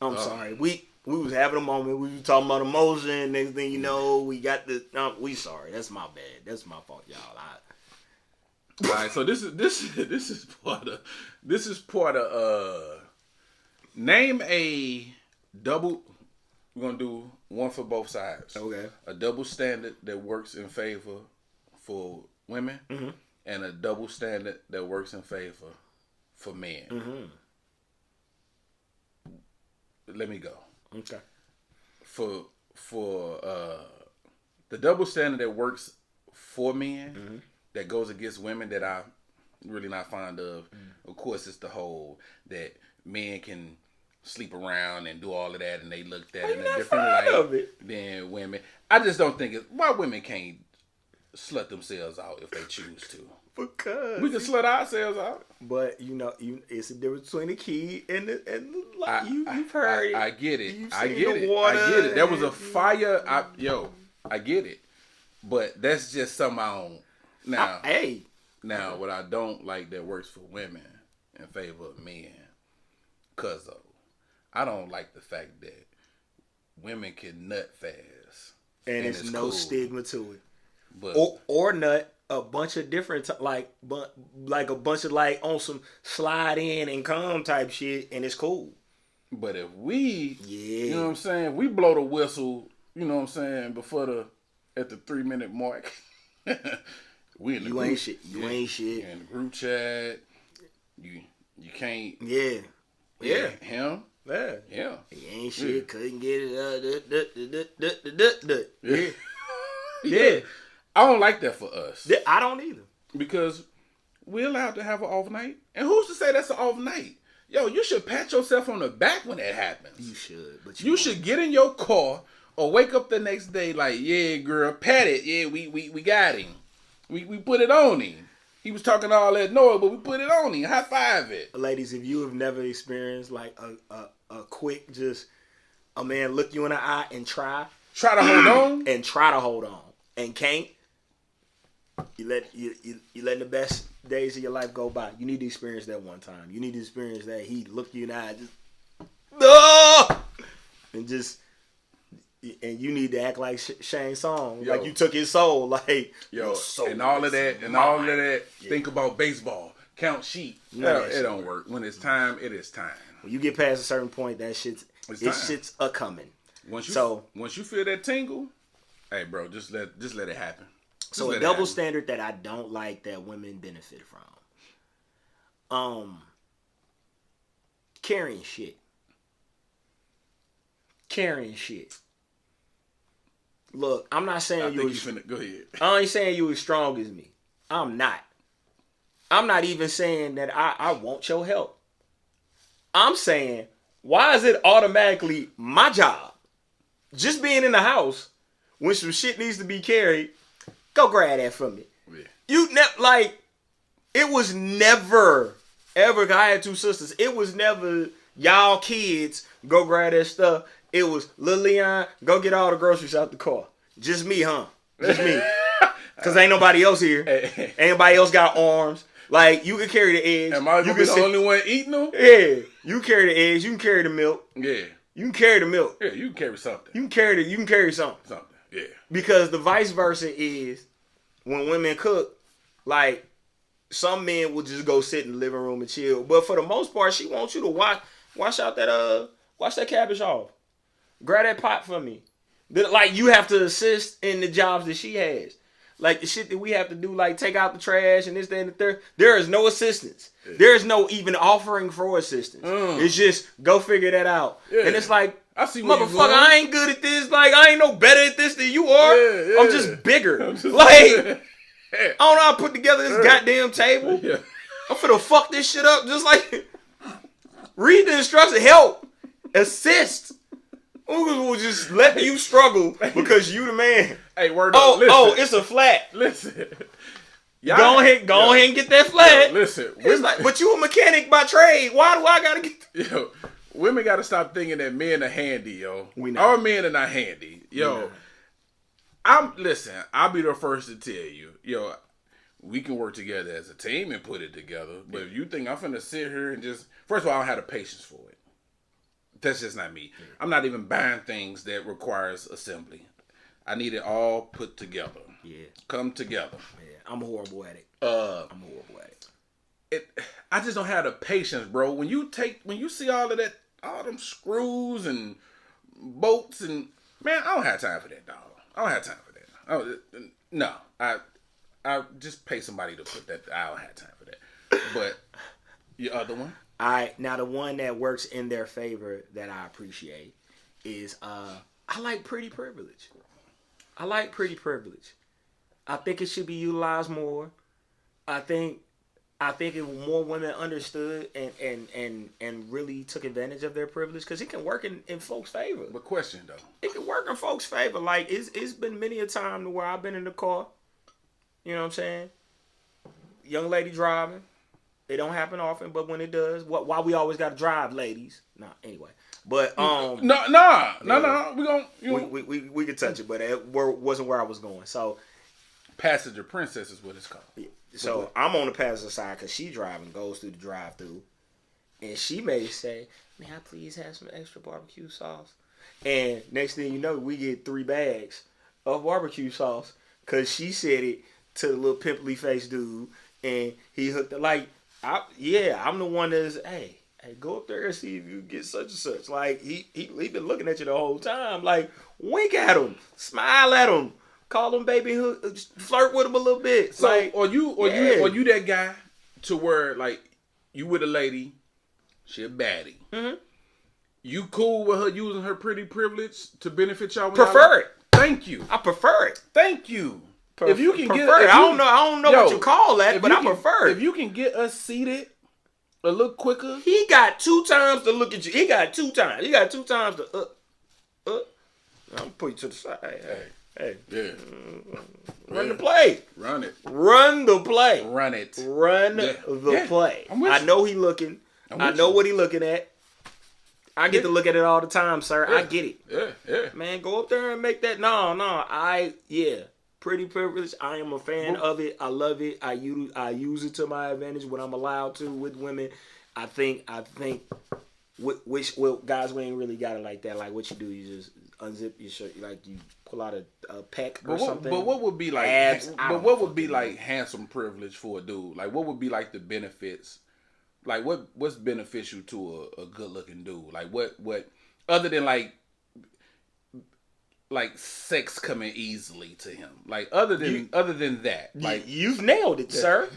Speaker 1: I'm
Speaker 2: sorry. We was having a moment. We was talking about emotion. Next thing you know, we got the. We sorry. That's my bad. That's my fault, y'all.
Speaker 1: All right. So this is part of name a double. We're gonna do one for both sides.
Speaker 2: Okay.
Speaker 1: A double standard that works in favor for women, and a double standard that works in favor for men. Let me go.
Speaker 2: Okay.
Speaker 1: For the double standard that works for men, that goes against women that I'm really not fond of. Of course, it's the whole that men can sleep around and do all of that, and they looked at it in a different light than women. I just don't think why women can't slut themselves out if they choose to.
Speaker 2: Because
Speaker 1: we can slut ourselves out.
Speaker 2: But it's a difference between the key and the you've heard it.
Speaker 1: I get it.
Speaker 2: I get it.
Speaker 1: That was a fire. I get it. But that's just something I don't. Now, what I don't like that works for women in favor of men, Cuzzo. I don't like the fact that women can nut fast.
Speaker 2: And it's no
Speaker 1: cool.
Speaker 2: stigma to it.
Speaker 1: But
Speaker 2: or nut a bunch of different like a bunch of like on some slide in and come type shit, and it's cool.
Speaker 1: But if we, you know what I'm saying, we blow the whistle, you know what I'm saying, at the 3-minute mark, we in the group,
Speaker 2: ain't shit. You ain't shit.
Speaker 1: In the group chat, you can't.
Speaker 2: Yeah.
Speaker 1: Him. Yeah.
Speaker 2: He ain't shit. Couldn't get it.
Speaker 1: Yeah. I don't like that for us.
Speaker 2: I don't either.
Speaker 1: Because we're allowed to have an off night. And who's to say that's an off night? Yo, you should pat yourself on the back when that happens.
Speaker 2: You should. But
Speaker 1: you should get in your car or wake up the next day like, yeah, girl, pat it. Yeah, we got him. We put it on him. He was talking all that noise, but we put it on him. High five it.
Speaker 2: Ladies, if you have never experienced like a quick just a man look you in the eye and try
Speaker 1: to hold on.
Speaker 2: And try to hold on. And can't. You letting the best days of your life go by. You need to experience that one time. You need to experience that he looked you in the eye and you need to act like Shane's song, like you took his soul, like
Speaker 1: soul and all of that. Think about baseball, count sheep. It don't work. When it's time, it is time.
Speaker 2: When you get past a certain point, that shit's a coming.
Speaker 1: Once you feel that tingle, hey bro, just let it happen.
Speaker 2: So a double standard that I don't like that women benefit from. Carrying shit. Look, I'm not saying
Speaker 1: go ahead.
Speaker 2: I ain't saying you as strong as me. I'm not. I'm not even saying that I want your help. I'm saying, why is it automatically my job? Just being in the house, when some shit needs to be carried, go grab that from me. Yeah. It was never, ever, I had 2 sisters. It was never, y'all kids, go grab that stuff. It was, Lil Leon, go get all the groceries out the car. Just me, huh? Just me. Because ain't nobody else here. Ain't nobody else got arms. Like, you can carry the eggs.
Speaker 1: Am I going to be the only one eating them?
Speaker 2: Yeah. You can carry the eggs. You can carry the milk.
Speaker 1: Yeah.
Speaker 2: You can carry the milk.
Speaker 1: Yeah, you can carry something.
Speaker 2: You can carry something.
Speaker 1: Something, yeah.
Speaker 2: Because the vice versa is, when women cook, like, some men will just go sit in the living room and chill. But for the most part, she wants you to wash that cabbage off. Grab that pot for me. Like, you have to assist in the jobs that she has. Like, the shit that we have to do, like, take out the trash and this, that, and the third. There is no assistance. Yeah. There is no even offering for assistance. It's just, go figure that out. Yeah. And it's like,
Speaker 1: I see
Speaker 2: motherfucker, I ain't good at this. Like, I ain't no better at this than you are. Yeah. I'm just bigger. I don't know how to put together this goddamn table. Yeah. I'm finna fuck this shit up. Just like, read the instructions. Help. Assist. Will just let you struggle because you the man.
Speaker 1: Hey, word up. Listen.
Speaker 2: Oh, it's a flat.
Speaker 1: Listen.
Speaker 2: Go ahead and get that flat.
Speaker 1: Listen.
Speaker 2: It's like, but you a mechanic by trade. Why do I gotta get
Speaker 1: Yo, women gotta stop thinking that men are handy, yo. Our men are not handy. Yo. I'll be the first to tell you, yo, we can work together as a team and put it together. But if you think I'm finna sit here and just, first of all, I don't have the patience for it. That's just not me. Yeah. I'm not even buying things that requires assembly. I need it all put together. Yeah. Come together.
Speaker 2: Yeah. I'm horrible at it.
Speaker 1: I just don't have the patience, bro. When you see all of that, all them screws and bolts and, man, I don't have time for that, dog. I don't have time for that. No. I just pay somebody to put that. I don't have time for that. But your other one?
Speaker 2: Now the one that works in their favor that I appreciate is I like pretty privilege. I think it should be utilized more. I think if more women understood and really took advantage of their privilege, because it can work in folks' favor.
Speaker 1: But question though,
Speaker 2: it can work in folks' favor. Like it's been many a time to where I've been in the car. You know what I'm saying? Young lady driving. It don't happen often, but when it does, why we always got to drive, ladies? Nah, anyway. But
Speaker 1: no.
Speaker 2: We could touch it, but it wasn't where I was going. So,
Speaker 1: passenger princess is what it's called.
Speaker 2: Yeah. So I'm on the passenger side because she driving, goes through the drive-through, and she may say, "May I please have some extra barbecue sauce?" And next thing you know, we get 3 bags of barbecue sauce because she said it to the little pimply face dude, and he hooked it like. I'm the one that's, hey, go up there and see if you get such and such. Like, he been looking at you the whole time. Like, wink at him, smile at him, call him baby, flirt with him a little bit.
Speaker 1: So,
Speaker 2: like,
Speaker 1: or you that guy to where, like, you with a lady, she a baddie. Mm-hmm. You cool with her using her pretty privilege to benefit y'all?
Speaker 2: Prefer it.
Speaker 1: Thank you.
Speaker 2: I prefer it.
Speaker 1: Thank you. If you can get,
Speaker 2: I don't know what you call that, but I prefer it.
Speaker 1: If you can get us seated a little quicker,
Speaker 2: he got 2 times to look at you. He got 2 times. To I'm gonna put you to the side. Hey, yeah. Run the play.
Speaker 1: Run it.
Speaker 2: Run the play.
Speaker 1: Run it.
Speaker 2: Run the play. I know he looking. I know what he looking at. I get to look at it all the time, sir. Yeah. I get it. Yeah. Man, go up there and make that. No. Pretty privilege. I am a fan of it. I love it. I use it to my advantage when I'm allowed to with women. I think guys, we ain't really got it like that. Like what you do, you just unzip your shirt, like you pull out a peck or something.
Speaker 1: But what would be like?
Speaker 2: Abs,
Speaker 1: what would be like handsome privilege for a dude? Like what would be like the benefits? Like what's beneficial to a good looking dude? Like what other than like sex coming easily to him. Like other than that, like
Speaker 2: you've nailed it, sir.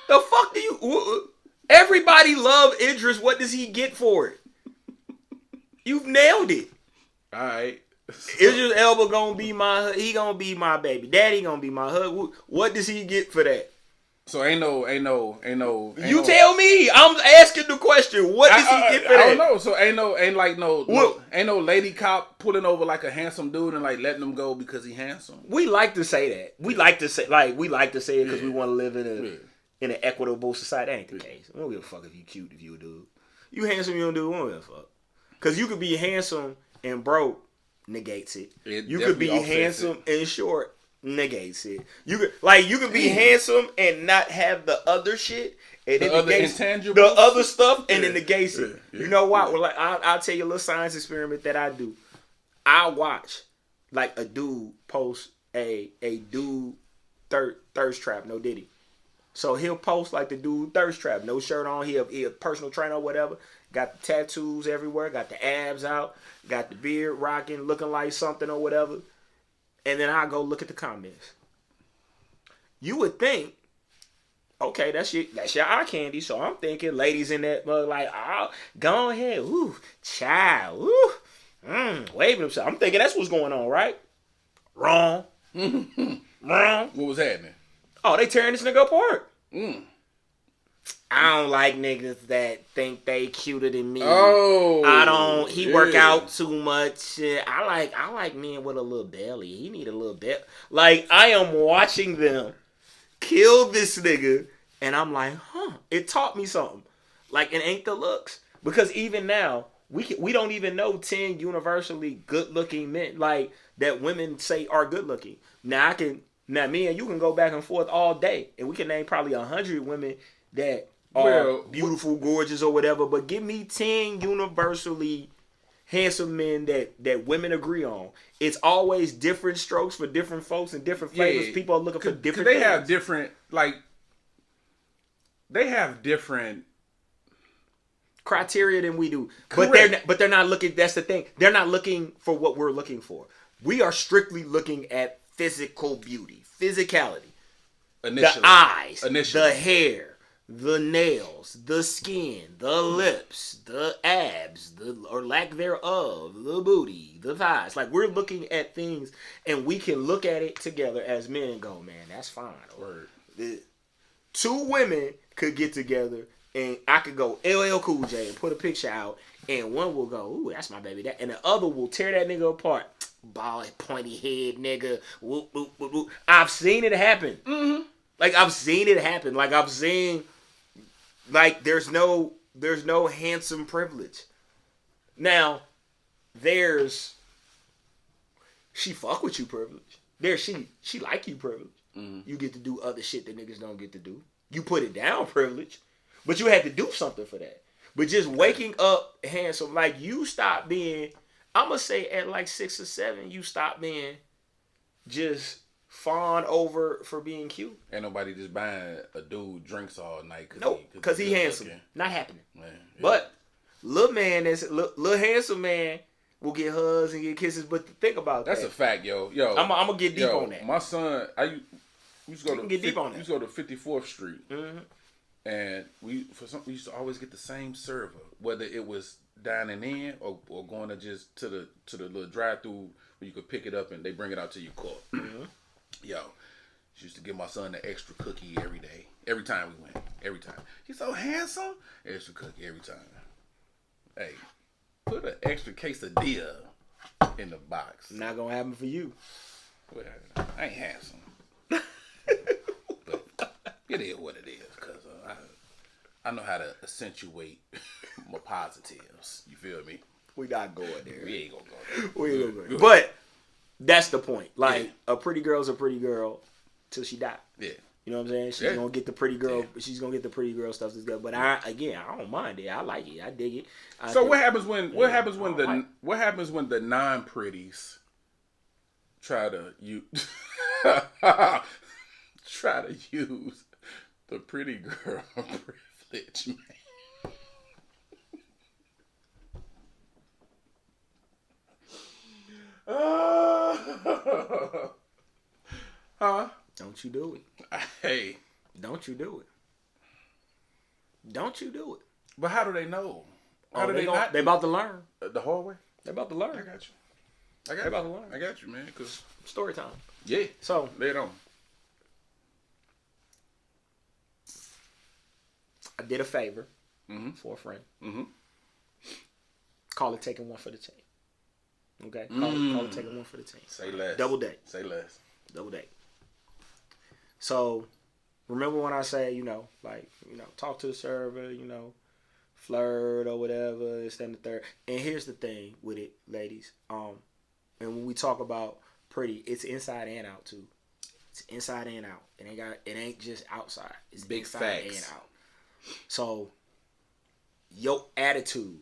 Speaker 2: The fuck do you? Everybody love Idris. What does he get for it? You've nailed it.
Speaker 1: All right.
Speaker 2: Idris Elba gonna be my baby daddy. Gonna be my hug. What does he get for that?
Speaker 1: So ain't no.
Speaker 2: Tell me. I'm asking the question. What does he get for that?
Speaker 1: I don't know. So ain't no lady cop pulling over like a handsome dude and like letting him go because he handsome.
Speaker 2: We like to say that. We like to say it because we want to live in an equitable society. That ain't the case. We don't give a fuck if you cute, if you a dude. You handsome, you don't do. We don't give a fuck. Because you could be handsome and broke, negates it. You could be handsome and short. Negates it. You could be handsome and not have the other shit, and then the other stuff, and then negates it. You know why? Well, like I'll tell you a little science experiment that I do. I watch like a dude post a dude thirst trap, no Diddy. So he'll post like the dude thirst trap, no shirt on, he a personal trainer or whatever. got the tattoos everywhere, got the abs out, got the beard rocking, looking like something or whatever. And then I go look at the comments. You would think, okay, that's your eye candy. So I'm thinking ladies in that mug like, oh, go ahead. Ooh, child. Ooh. Waving themselves. I'm thinking that's what's going on, right? Wrong. Wrong.
Speaker 1: What was happening?
Speaker 2: Oh, they tearing this nigga apart. I don't like niggas that think they cuter than me.
Speaker 1: Oh,
Speaker 2: I don't. He work out too much. I like men with a little belly. He need a little bit. Like, I am watching them kill this nigga, and I'm like, it taught me something. Like, it ain't the looks, because even now we don't even know 10 universally good looking men like that women say are good looking. Now me and you can go back and forth all day, and we can name probably 100 women that are beautiful, gorgeous, or whatever. But give me 10 universally handsome men that women agree on. It's always different strokes for different folks and different flavors. Yeah. People are looking for different things.
Speaker 1: Have different, like, they have different
Speaker 2: criteria than we do.
Speaker 1: Correct.
Speaker 2: But they're not looking, that's the thing. They're not looking for what we're looking for. We are strictly looking at physical beauty, physicality. Initially. The eyes, the hair, the nails, the skin, the lips, the abs, or lack thereof, the booty, the thighs. Like, we're looking at things, and we can look at it together as men and go, man, that's fine. Or two women could get together, and I could go LL Cool J and put a picture out, and one will go, ooh, that's my baby. And the other will tear that nigga apart. Bald, pointy head nigga. Whoop, whoop, whoop, whoop. I've seen it happen. Mm-hmm. Like, I've seen it happen. Like, I've seen, like, there's no handsome privilege. Now, there's she fuck with you privilege. There's she like you privilege. Mm-hmm. You get to do other shit that niggas don't get to do. You put it down privilege, but you had to do something for that. But just waking up handsome, like, you stop being, I'm going to say at like 6 or 7, you stop being just fawn over for being cute.
Speaker 1: Ain't nobody just buying a dude drinks all night.
Speaker 2: Because he handsome. Looking. Not happening. Man, yeah. But little handsome man will get hugs and get kisses. But think about
Speaker 1: that's
Speaker 2: that.
Speaker 1: a fact, yo.
Speaker 2: I'm going to get deep on that.
Speaker 1: My son, used to go to 54th Street. Mm-hmm. And we used to always get the same server, whether it was dining in or going to just to the little drive-through where you could pick it up and they bring it out to your car. Mm-hmm. Yo, she used to give my son the extra cookie every day, every time we went, every time. He's so handsome, extra cookie every time. Hey, put an extra quesadilla in the box.
Speaker 2: Not gonna happen for you.
Speaker 1: Well, I ain't handsome, but it is what it is, cause I know how to accentuate my positives. You feel me?
Speaker 2: We not going there.
Speaker 1: We ain't gonna go there.
Speaker 2: We ain't gonna go there. But that's the point. Like, a pretty girl's a pretty girl till she die. Yeah. You know what I'm saying? She's gonna get the pretty girl. Yeah. She's gonna get the pretty girl stuff that's good. But I don't mind it. I like it. I dig it.
Speaker 1: What happens when the non-pretties try to use the pretty girl privilege, man? Huh?
Speaker 2: Don't you do it.
Speaker 1: Hey.
Speaker 2: Don't you do it. Don't you do it.
Speaker 1: But how do they know?
Speaker 2: How do they not? They about to learn.
Speaker 1: The hard way?
Speaker 2: They about to learn.
Speaker 1: I got you. They about to learn. I got you, man. Cause
Speaker 2: story time.
Speaker 1: Yeah.
Speaker 2: So.
Speaker 1: Lay it on.
Speaker 2: I did a favor for a friend. Mm-hmm. Call it taking one for the team. Okay? Call it taking one for the team.
Speaker 1: Say less.
Speaker 2: Double date.
Speaker 1: Say less.
Speaker 2: Double date. So, remember when I say, talk to the server, flirt or whatever, this, that, and the third. And here's the thing with it, ladies. And when we talk about pretty, it's inside and out too. It's inside and out. It ain't just outside. It's
Speaker 1: big
Speaker 2: inside
Speaker 1: facts.
Speaker 2: and out. So, your attitude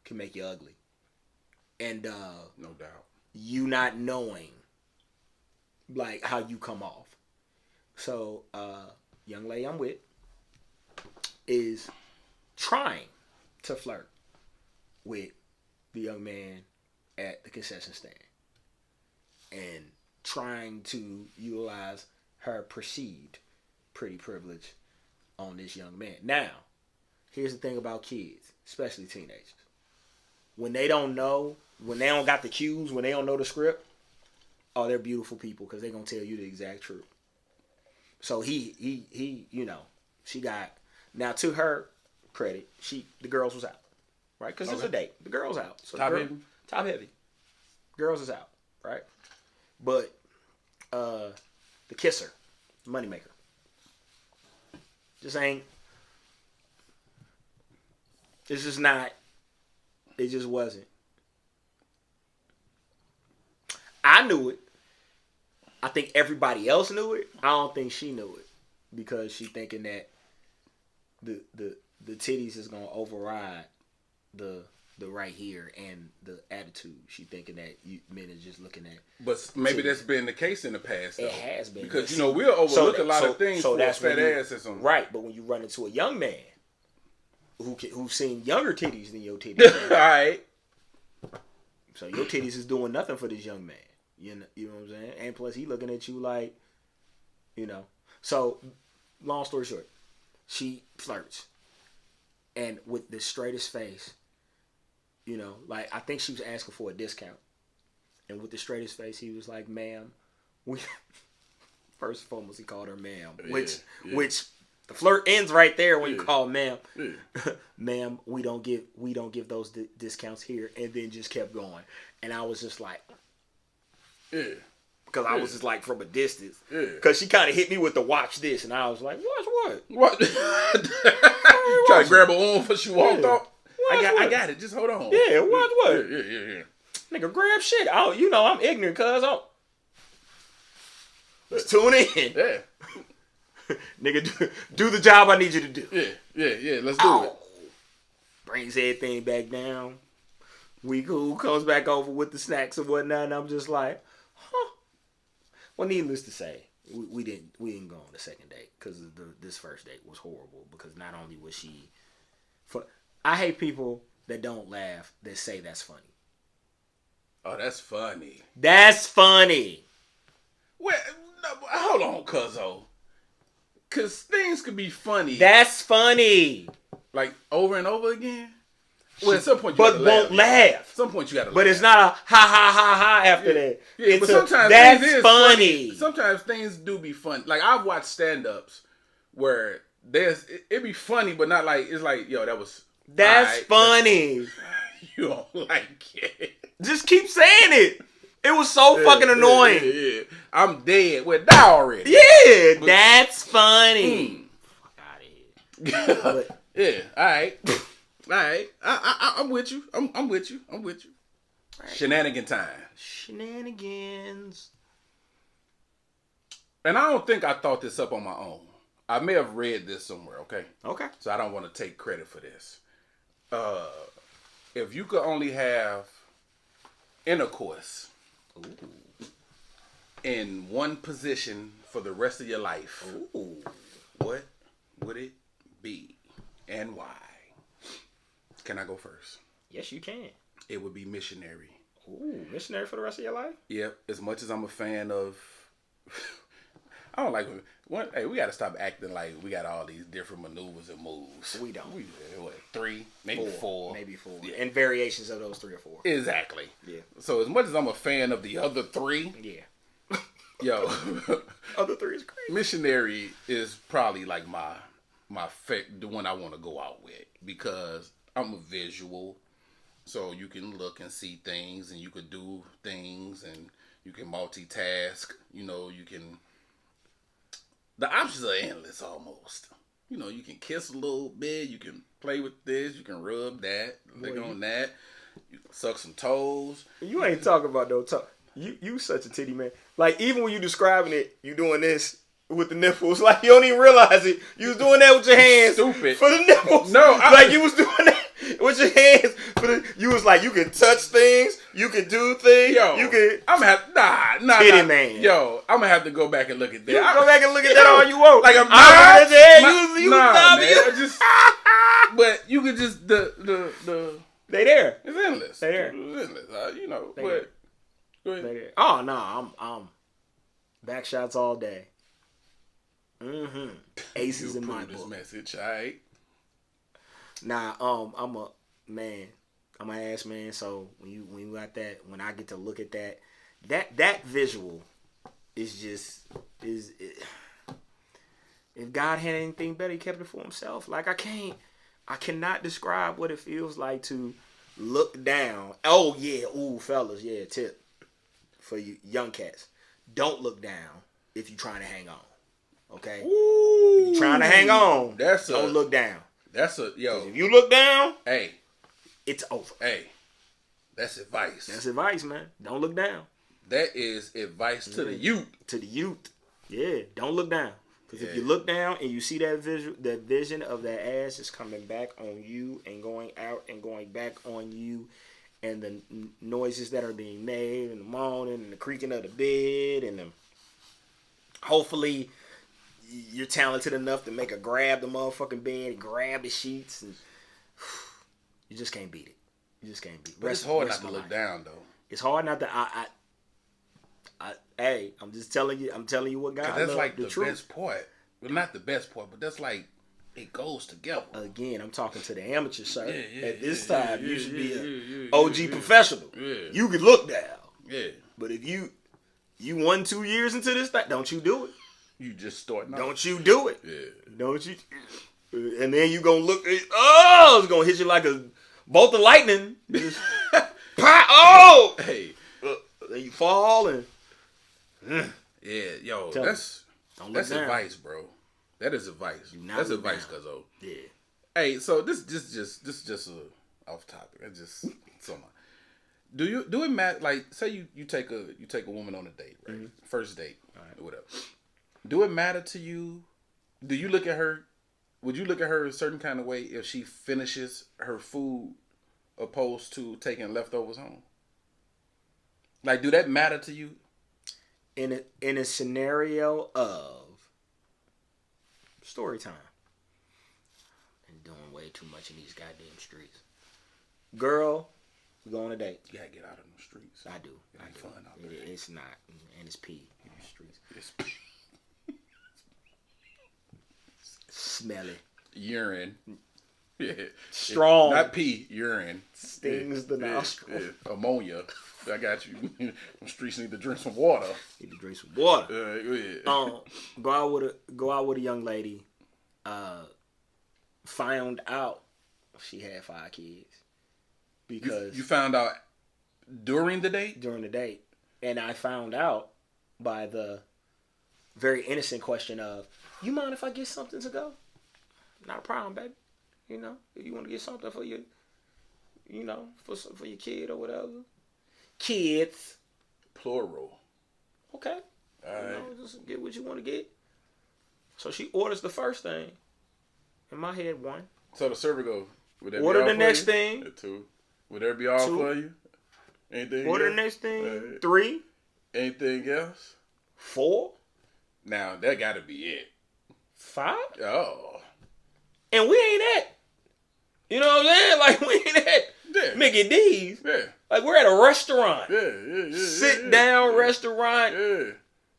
Speaker 2: can make you ugly. And
Speaker 1: no doubt.
Speaker 2: You not knowing like how you come off. So, young lady I'm with is trying to flirt with the young man at the concession stand and trying to utilize her perceived pretty privilege on this young man. Now, here's the thing about kids, especially teenagers. When they don't know, when they don't got the cues, when they don't know the script, oh, they're beautiful people because they're going to tell you the exact truth. So he, you know, she got, now to her credit, the girls was out, right? Because it's a date. The girls out. So
Speaker 1: top heavy?
Speaker 2: Top heavy. Girls is out, right? But the kisser, moneymaker, just ain't, it's just not, it just wasn't. I knew it. I think everybody else knew it. I don't think she knew it because she thinking that the titties is gonna override the right here and the attitude. She thinking that men is just looking at.
Speaker 1: But maybe that's been the case in the past. Though.
Speaker 2: It has been
Speaker 1: because you know we'll overlook a lot of things
Speaker 2: so
Speaker 1: for
Speaker 2: that's
Speaker 1: fat ass or something.
Speaker 2: Right, but when you run into a young man who's seen younger titties than your titties,
Speaker 1: all right.
Speaker 2: So your titties is doing nothing for this young man. You know what I'm saying? And plus, he looking at you like, you know. So, long story short, she flirts. And with the straightest face, you know, like, I think she was asking for a discount. And with the straightest face, he was like, ma'am, we... First and foremost, he called her ma'am. Which the flirt ends right there when you call ma'am. Yeah. Ma'am, we don't give those discounts here. And then just kept going. And I was just like... Yeah. Because I was just like from a distance. Yeah. Because she kind of hit me with the watch this. And I was like, watch what?
Speaker 1: What? Try to grab her arm before she walked off. I got it. Just hold on.
Speaker 2: Yeah, watch what?
Speaker 1: Yeah.
Speaker 2: Nigga, grab shit. Oh, you know I'm ignorant, cuz. Let's tune in.
Speaker 1: Yeah.
Speaker 2: Nigga, do the job I need you to do.
Speaker 1: Yeah. Let's do it.
Speaker 2: Brings everything back down. We cool. Comes back over with the snacks and whatnot. And I'm just like, huh. Well, needless to say, we didn't go on the second date because this first date was horrible. Because not only was she, I hate people that don't laugh that say that's funny.
Speaker 1: Oh, that's funny.
Speaker 2: That's funny.
Speaker 1: Well, no, hold on, Cuzzo. Because things could be funny.
Speaker 2: That's funny.
Speaker 1: Like over and over again. Well, at some point you gotta laugh.
Speaker 2: But won't laugh.
Speaker 1: At some point you gotta laugh.
Speaker 2: But it's not a ha ha ha ha after that.
Speaker 1: Yeah, but sometimes
Speaker 2: that's
Speaker 1: things is
Speaker 2: funny.
Speaker 1: Sometimes things do be funny. Like I've watched stand-ups where it be funny, but not like it's like, yo, that was
Speaker 2: that's funny.
Speaker 1: You don't like it.
Speaker 2: Just keep saying it. It was so fucking annoying.
Speaker 1: Yeah. I'm dead. We're die already.
Speaker 2: Yeah, but, that's funny. Fuck out of here.
Speaker 1: Yeah, all right. I'm with you. I'm with you. Right. Shenanigan time.
Speaker 2: Shenanigans.
Speaker 1: And I don't think I thought this up on my own. I may have read this somewhere, okay?
Speaker 2: Okay.
Speaker 1: So I don't want to take credit for this. If you could only have intercourse in one position for the rest of your life, what would it be and why? Can I go first?
Speaker 2: Yes, you can.
Speaker 1: It would be missionary.
Speaker 2: Ooh, missionary for the rest of your life?
Speaker 1: Yep. As much as I'm a fan of... I don't like... Hey, we got to stop acting like we got all these different maneuvers and moves.
Speaker 2: We don't.
Speaker 1: What, 3? Maybe 4.
Speaker 2: Maybe 4. Yeah. And variations of those 3 or 4.
Speaker 1: Exactly.
Speaker 2: Yeah.
Speaker 1: So as much as I'm a fan of the other 3...
Speaker 2: Yeah.
Speaker 1: Yo.
Speaker 2: Other 3 is crazy.
Speaker 1: Missionary is probably like the one I want to go out with because I'm a visual. So you can look and see things and you could do things and you can multitask. You know, you can... The options are endless almost. You know, you can kiss a little bit. You can play with this. You can rub that. Lick on that. You can suck some toes.
Speaker 2: You ain't talking about no toe. You such a titty man. Like, even when you describing it, you doing this with the nipples. Like, you don't even realize it. You was doing that with your hands.
Speaker 1: Stupid.
Speaker 2: For the nipples.
Speaker 1: No.
Speaker 2: Like, you was doing that with your hands. You was like, you can touch things. You can do things.
Speaker 1: Yo,
Speaker 2: you can.
Speaker 1: I'm gonna have nah.
Speaker 2: Titty man.
Speaker 1: Yo, I'm gonna have to go back and look at that.
Speaker 2: You can go back and look at that all you want.
Speaker 1: Like I'm
Speaker 2: not.
Speaker 1: You
Speaker 2: nah, man.
Speaker 1: but you could just business. You know,
Speaker 2: They
Speaker 1: but go ahead.
Speaker 2: Oh no, I'm back shots all day. Aces in my
Speaker 1: this
Speaker 2: book.
Speaker 1: Message, all right.
Speaker 2: Nah, I'm a man. I'm an ass man. So when you got that, when I get to look at that visual is just is. If God had anything better, He kept it for Himself. Like I cannot describe what it feels like to look down. Oh yeah, ooh fellas, yeah, tip for you young cats. Don't look down if you're trying to hang on. Okay?
Speaker 1: Ooh,
Speaker 2: if you're trying to hang on, don't look down.
Speaker 1: That's a yo.
Speaker 2: If you look down,
Speaker 1: hey,
Speaker 2: it's over.
Speaker 1: Hey, that's advice.
Speaker 2: That's advice, man. Don't look down.
Speaker 1: That is advice to the youth.
Speaker 2: To the youth. Yeah, don't look down. Because if you look down and you see that vision of that ass is coming back on you and going out and going back on you, and the noises that are being made and the moaning and the creaking of the bed and the, hopefully you're talented enough to make a grab the motherfucking bed and grab the sheets, and you just can't beat it. You just can't beat it.
Speaker 1: But it's hard not to look down though.
Speaker 2: It's hard not to. Hey, I'm just telling you. I'm telling you what God.
Speaker 1: That's like the
Speaker 2: truth.
Speaker 1: best part. Well, not the best part, but that's like it goes together.
Speaker 2: Again, I'm talking to the amateur, sir.
Speaker 1: Yeah,
Speaker 2: At this time, you should be an OG professional.
Speaker 1: Yeah.
Speaker 2: You could look down.
Speaker 1: Yeah.
Speaker 2: But if you 1-2 years into this thing, don't you do it.
Speaker 1: You just starting out.
Speaker 2: Don't you do it.
Speaker 1: Yeah.
Speaker 2: Don't you. And then you gonna look. Oh, it's gonna hit you like a bolt of lightning. Just pop. Oh.
Speaker 1: Hey.
Speaker 2: Then you fall and.
Speaker 1: Yeah, yo, that's advice, bro. That is advice. That's advice, Cuzzo.
Speaker 2: Yeah.
Speaker 1: Hey, so this just a off topic. It's just so much. Do it matter? Like, say you take a woman on a date, right? Mm-hmm. First date, or whatever. Do it matter to you? Do you look at her? Would you look at her a certain kind of way if she finishes her food, opposed to taking leftovers home? Like, do that matter to you?
Speaker 2: In a scenario of story time, and doing way too much in these goddamn streets. Girl, we go on a date.
Speaker 1: You gotta get out of them streets.
Speaker 2: I do.
Speaker 1: It ain't fun out there.
Speaker 2: It's not, and it's pee in the streets.
Speaker 1: It's
Speaker 2: smelly.
Speaker 1: Urine. Yeah.
Speaker 2: Strong.
Speaker 1: Not pee, urine.
Speaker 2: Stings the nostril.
Speaker 1: Yeah. Ammonia. I got you. Them streets need to drink some water.
Speaker 2: Need to drink some water.
Speaker 1: Yeah.
Speaker 2: Go out with a young lady. Found out she had 5 kids. Because
Speaker 1: you found out during the date?
Speaker 2: During the date. And I found out by the very innocent question of, you mind if I get something to go? Not a problem, baby. You know, if you want to get something for your, you know, for your kid or whatever. Kids.
Speaker 1: Plural.
Speaker 2: Okay.
Speaker 1: All right.
Speaker 2: You know, just get what you want to get. So she orders the first thing. In my head, 1.
Speaker 1: So the server goes, would that
Speaker 2: order
Speaker 1: be all
Speaker 2: the
Speaker 1: for
Speaker 2: next
Speaker 1: you?
Speaker 2: thing.
Speaker 1: 2. Would that be all
Speaker 2: 2.
Speaker 1: for you? Anything
Speaker 2: Order
Speaker 1: else?
Speaker 2: the next thing. 3.
Speaker 1: Anything else?
Speaker 2: 4.
Speaker 1: Now, that got to be it.
Speaker 2: 5.
Speaker 1: Oh.
Speaker 2: And we ain't at. You know what I'm saying? Like, we ain't at Mickey D's.
Speaker 1: Yeah.
Speaker 2: Like, we're at a restaurant.
Speaker 1: Yeah.
Speaker 2: Sit down restaurant.
Speaker 1: Yeah.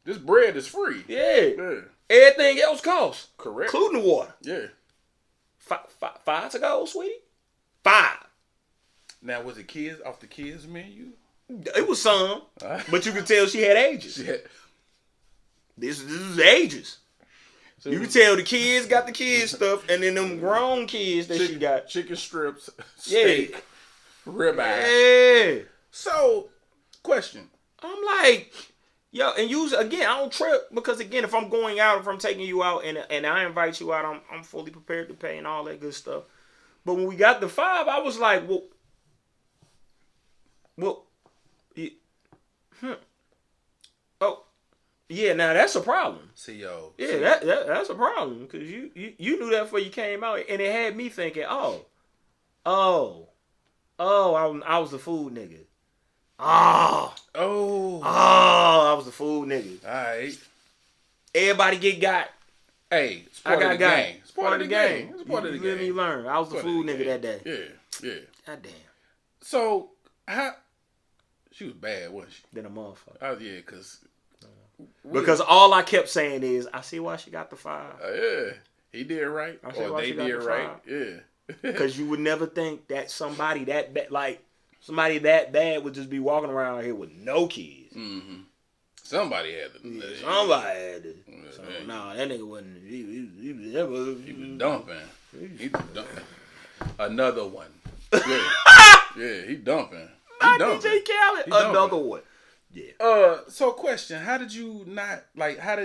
Speaker 1: This bread is free.
Speaker 2: Yeah. Everything else costs.
Speaker 1: Correct.
Speaker 2: Including the water.
Speaker 1: Yeah.
Speaker 2: 5 to go, sweetie? 5.
Speaker 1: Now, was it kids off the kids menu?
Speaker 2: It was some. But you could tell she had ages.
Speaker 1: Yeah.
Speaker 2: This is ages. So you can tell the kids got the kids stuff, and then them grown kids that she got.
Speaker 1: Chicken strips, steak,
Speaker 2: Yeah.
Speaker 1: ribeye. So, question.
Speaker 2: I'm like, yo, and usually, again, I don't trip because, again, if I'm going out, if I'm taking you out and I invite you out, I'm fully prepared to pay and all that good stuff. But when we got the 5, I was like, oh, yeah, now that's a problem.
Speaker 1: See, yo.
Speaker 2: Yeah, that's a problem because you knew that before you came out, and it had me thinking, I was the food nigga. I was the food nigga.
Speaker 1: All right.
Speaker 2: Everybody got.
Speaker 1: Hey, it's part of the game.
Speaker 2: It's part of the game.
Speaker 1: It's part of the game.
Speaker 2: You let me learn. I was the food nigga that day.
Speaker 1: Yeah.
Speaker 2: God damn.
Speaker 1: So, how She was bad, wasn't she?
Speaker 2: Than a motherfucker.
Speaker 1: Oh yeah,
Speaker 2: because all I kept saying is, I see why she got the 5.
Speaker 1: Yeah, he did right.
Speaker 2: I see why
Speaker 1: they
Speaker 2: she got
Speaker 1: did
Speaker 2: the 5.
Speaker 1: right. Yeah.
Speaker 2: Because you would never think that somebody that bad, like somebody that bad, would just be walking around here with no kids.
Speaker 1: Mm-hmm. Somebody had to.
Speaker 2: Yeah, somebody had to. So,
Speaker 1: yeah.
Speaker 2: nah, that nigga wasn't. He was
Speaker 1: dumping. He was dumping. Another one. Yeah, yeah, he dumping.
Speaker 2: Not DJ Khaled. Another one. Yeah.
Speaker 1: So question: how did you not like? How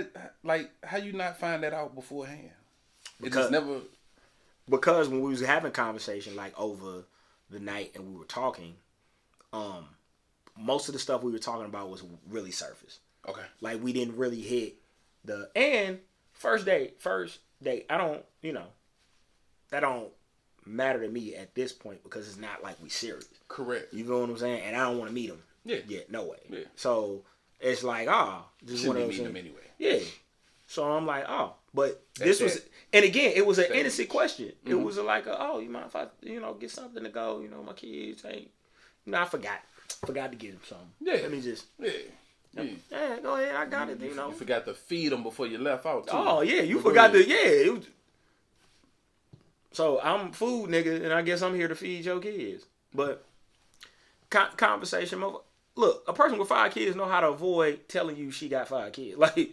Speaker 1: you not find that out beforehand? It just never.
Speaker 2: Because when we was having conversation like over the night and we were talking, most of the stuff we were talking about was really surface.
Speaker 1: Okay.
Speaker 2: Like we didn't really hit and first date. I don't, that don't matter to me at this point because it's not like we serious.
Speaker 1: Correct.
Speaker 2: You know what I'm saying? And I don't want to meet him.
Speaker 1: Yeah.
Speaker 2: Yeah. No way.
Speaker 1: Yeah.
Speaker 2: So it's like, just
Speaker 1: want to meet him anyway.
Speaker 2: Yeah. So I'm like, but this was, and again, it was an innocent question. Mm-hmm. It was like, you mind if I, get something to go? My kids ain't. I forgot to get them something. Yeah. Let me just.
Speaker 1: Yeah.
Speaker 2: Yeah, go ahead. I got it.
Speaker 1: You forgot to feed them before you left out too.
Speaker 2: Oh yeah, you forgot to. Yeah. So I'm food nigga, and I guess I'm here to feed your kids. But conversation. Look, a person with 5 kids know how to avoid telling you she got 5 kids. Like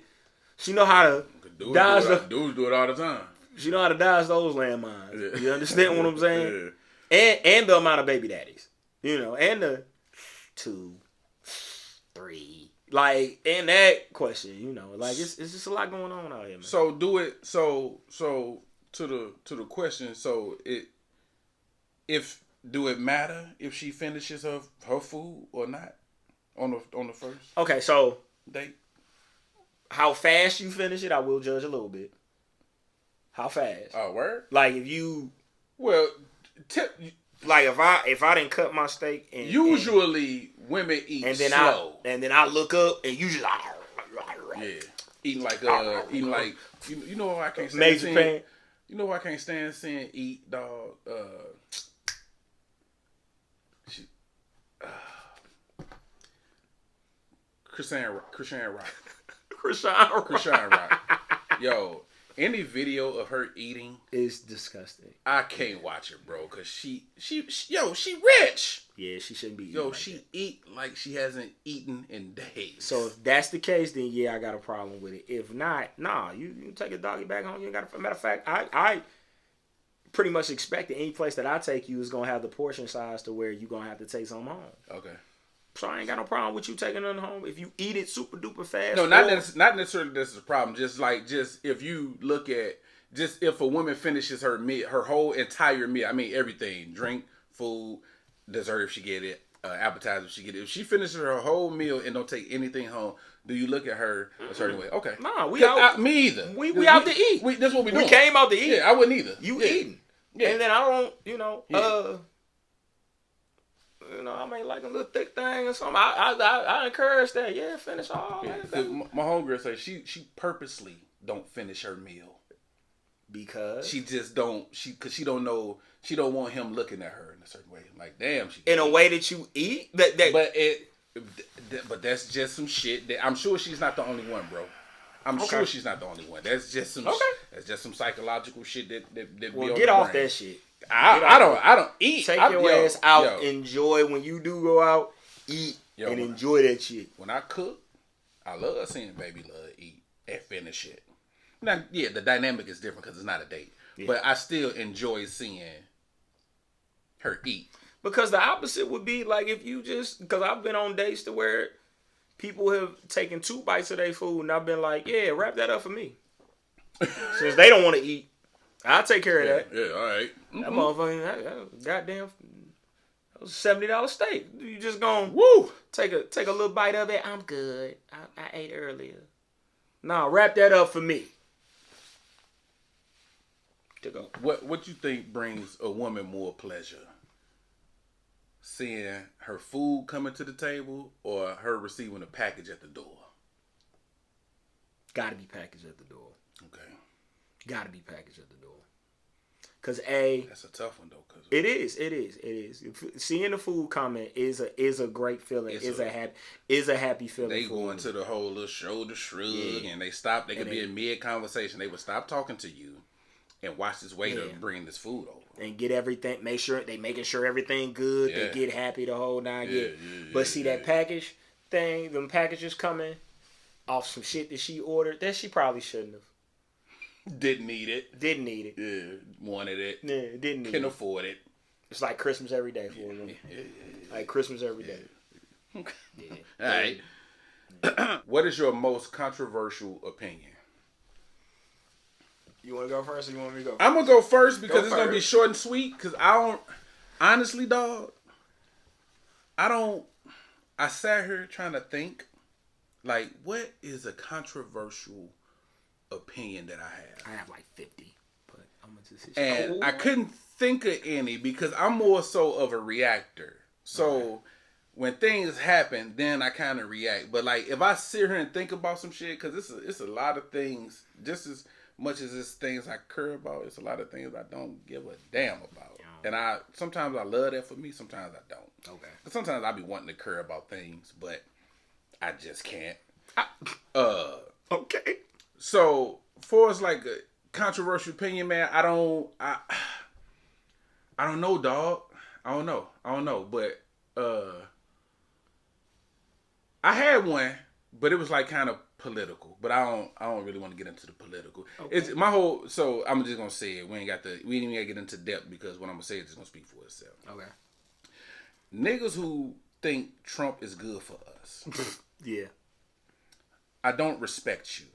Speaker 2: she know how to dodge.
Speaker 1: Dudes do it all the time.
Speaker 2: She know how to dodge those landmines. Yeah. You understand what I'm saying?
Speaker 1: Yeah.
Speaker 2: And the amount of baby daddies. And the 2, 3. Like in that question, like it's just a lot going on out here, man.
Speaker 1: So do it. So to the question. So do it matter if she finishes her food or not on the first?
Speaker 2: Okay, so
Speaker 1: date.
Speaker 2: How fast you finish it, I will judge a little bit. How fast?
Speaker 1: Oh, word.
Speaker 2: Like if you.
Speaker 1: Well,
Speaker 2: like if I didn't cut my steak and
Speaker 1: usually women eat
Speaker 2: and then
Speaker 1: slow.
Speaker 2: Then I look up and you just
Speaker 1: eating like you know I can't stand
Speaker 2: Major
Speaker 1: seeing,
Speaker 2: pain.
Speaker 1: You know I can't stand seeing eat dog. Krishan Rock. Krishan Rock. Yo, any video of her eating
Speaker 2: is disgusting.
Speaker 1: I can't watch it, bro, cause she rich.
Speaker 2: Yeah, she shouldn't be eating.
Speaker 1: Yo,
Speaker 2: like
Speaker 1: she
Speaker 2: that.
Speaker 1: eat like she hasn't eaten in days.
Speaker 2: So if that's the case, then yeah, I got a problem with it. If not, nah, you take a doggy back home. You ain't got. Matter of fact, I pretty much expect that any place that I take you is gonna have the portion size to where you are gonna have to take some home.
Speaker 1: Okay.
Speaker 2: So I ain't got no problem with you taking them home if you eat it super duper fast.
Speaker 1: No, not necessarily this is a problem. Just if you look at if a woman finishes her meal, her whole entire meal. I mean everything: drink, food, dessert if she get it, appetizer if she get it. If she finishes her whole meal and don't take anything home, do you look at her a certain way? Okay.
Speaker 2: Nah, we out.
Speaker 1: Me either.
Speaker 2: We out to eat.
Speaker 1: That's what we doing.
Speaker 2: We came out to eat.
Speaker 1: Yeah, I wouldn't either.
Speaker 2: You eating. Yeah. And then I don't, I may like a little thick thing or something. I encourage that. Yeah, finish all that.
Speaker 1: My homegirl says she purposely don't finish her meal
Speaker 2: because
Speaker 1: she just don't. Because she don't know. She don't want him looking at her in a certain way. Like damn, she
Speaker 2: in a way that you eat.
Speaker 1: But that's just some shit that I'm sure she's not the only one, bro. I'm sure she's not the only one. That's just some. That's just some psychological shit that.
Speaker 2: Well, get off that shit.
Speaker 1: I don't eat.
Speaker 2: Take your ass out. Enjoy when you do go out. Eat and enjoy that shit.
Speaker 1: When I cook, I love seeing baby love eat and finish it. Now, yeah, the dynamic is different because it's not a date, but I still enjoy seeing her eat.
Speaker 2: Because the opposite would be like if you because I've been on dates to where people have taken 2 bites of their food and I've been like, yeah, wrap that up for me. Since they don't want to eat, I'll take care of that.
Speaker 1: Yeah, all right.
Speaker 2: Mm-hmm. That motherfucker, goddamn, that was a $70 steak. You just gonna take a little bite of it. I'm good. I ate earlier. Nah, wrap that up for me. To go.
Speaker 1: What you think brings a woman more pleasure? Seeing her food coming to the table or her receiving a package at the door?
Speaker 2: Gotta be packaged at the door.
Speaker 1: Okay.
Speaker 2: Gotta be packaged at the door. Cause
Speaker 1: that's a tough one though. Cause
Speaker 2: it is. Seeing the food comment is a great feeling. Is a happy feeling.
Speaker 1: They go into the whole little shoulder shrug, and they stop. They could be in mid conversation. They would stop talking to you, and watch this waiter bring this food over
Speaker 2: and get everything. Making sure everything good.
Speaker 1: Yeah.
Speaker 2: They get happy the whole nine.
Speaker 1: Yeah.
Speaker 2: But see that package thing, them packages coming off some shit that she ordered that she probably shouldn't have.
Speaker 1: Didn't need it.
Speaker 2: Yeah,
Speaker 1: wanted it.
Speaker 2: Yeah, didn't need
Speaker 1: Can
Speaker 2: it.
Speaker 1: afford it.
Speaker 2: It's like Christmas every day for them. Like Christmas every day.
Speaker 1: All right. What is your most controversial opinion?
Speaker 2: You want to go first or you want me to go?
Speaker 1: I'm going to go first because it's going to be short and sweet because I don't, honestly, dog, I sat here trying to think, like, what is a controversial opinion that I have?
Speaker 2: I have like 50, but I'm going to just...
Speaker 1: And I couldn't think of any because I'm more so of a reactor. So when things happen, then I kind of react. But like if I sit here and think about some shit, because it's a lot of things, just as much as it's things I care about, it's a lot of things I don't give a damn about. And sometimes I love that for me, sometimes I don't.
Speaker 2: Okay.
Speaker 1: Sometimes I be wanting to care about things, but I just can't.
Speaker 2: Okay.
Speaker 1: So for us like a controversial opinion, man, I don't know, dog. I don't know. But I had one, but it was like kind of political. But I don't really want to get into the political. Okay. It's my whole. So I'm just gonna say it. We ain't even gotta get into depth because what I'm gonna say is just gonna speak for itself.
Speaker 2: Okay.
Speaker 1: Niggas who think Trump is good for us.
Speaker 2: Yeah.
Speaker 1: I don't respect you.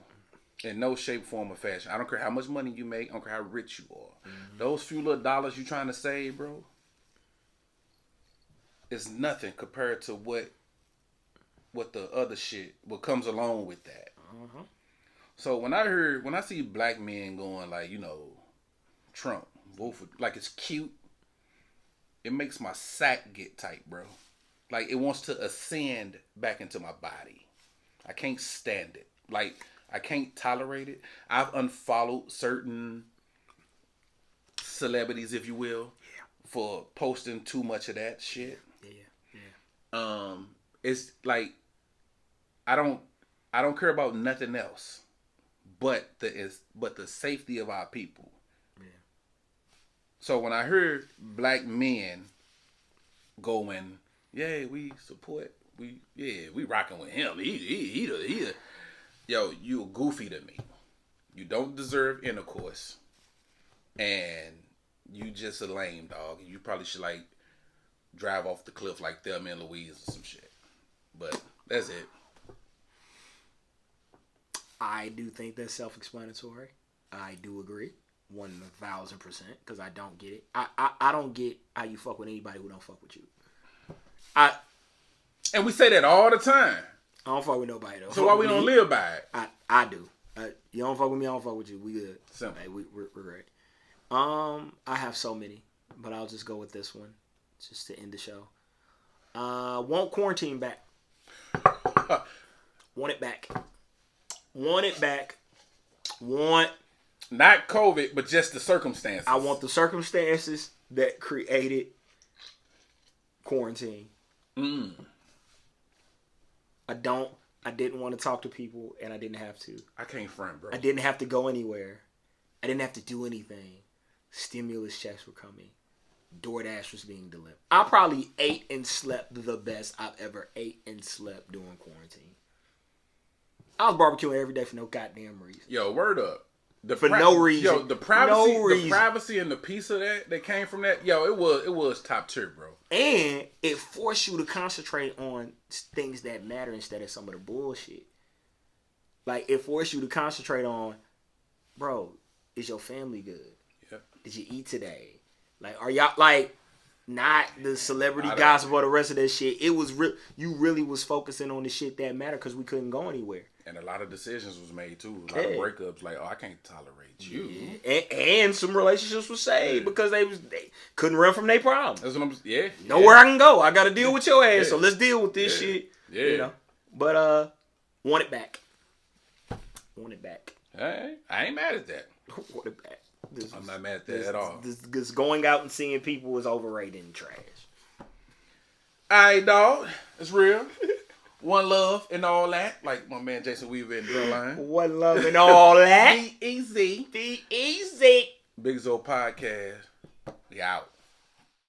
Speaker 1: In no shape, form, or fashion. I don't care how much money you make. I don't care how rich you are. Mm-hmm. Those few little dollars you trying to save, bro, it's nothing compared to what the other shit, what comes along with that. Mm-hmm. So when I see black men going like, Trump, vote for, like it's cute, it makes my sack get tight, bro. Like it wants to ascend back into my body. I can't stand it. Like, I can't tolerate it. I've unfollowed certain celebrities, if you will, for posting too much of that shit. Yeah. It's like I don't care about nothing else, but the safety of our people. Yeah. So when I heard black men going, yeah, we support, we rocking with him. He yo, you a goofy to me. You don't deserve intercourse. And you just a lame dog. You probably should like drive off the cliff like Thelma and Louise or some shit. But that's it.
Speaker 2: I do think that's self-explanatory. I do agree. 1,000%. Because I don't get it. I don't get how you fuck with anybody who don't fuck with you.
Speaker 1: And we say that all the time.
Speaker 2: I don't fuck with nobody though.
Speaker 1: So why we don't live by it?
Speaker 2: I do. You don't fuck with me, I don't fuck with you. We good.
Speaker 1: Simple.
Speaker 2: Hey, we're great. I have so many, but I'll just go with this one, just to end the show. Want quarantine back. Want it back. Want it back.
Speaker 1: Not COVID, but just the circumstances.
Speaker 2: I want the circumstances that created quarantine. I didn't want to talk to people, and I didn't have to.
Speaker 1: I can't front, bro.
Speaker 2: I didn't have to go anywhere. I didn't have to do anything. Stimulus checks were coming. DoorDash was being delivered. I probably ate and slept the best I've ever ate and slept during quarantine. I was barbecuing every day for no goddamn reason.
Speaker 1: Yo, word up.
Speaker 2: No reason.
Speaker 1: Yo, the privacy and the piece of that came from that. Yo, it was top tier, bro.
Speaker 2: And it forced you to concentrate on things that matter instead of some of the bullshit. Like, it forced you to concentrate on, bro, is your family good? Yep. Did you eat today? Like, are y'all, like, not the celebrity gossip or the rest of that shit. It was you really was focusing on the shit that mattered because we couldn't go anywhere.
Speaker 1: And a lot of decisions was made, too. A lot of breakups, like, I can't tolerate you.
Speaker 2: Yeah. And some relationships were saved because they couldn't run from their problems.
Speaker 1: That's what I'm
Speaker 2: Nowhere I can go. I got to deal with your ass, so let's deal with this shit. Yeah. You know? But, want it back. Want it back.
Speaker 1: Hey, I ain't mad at that.
Speaker 2: Want it back.
Speaker 1: I'm not mad at that at all.
Speaker 2: This going out and seeing people is overrated and trash.
Speaker 1: Alright, dog. It's real. One love and all that. Like my man Jason Weaver in Drumline.
Speaker 2: One love and all that.
Speaker 1: Be easy.
Speaker 2: Be easy.
Speaker 1: Big Zo Podcast. We out.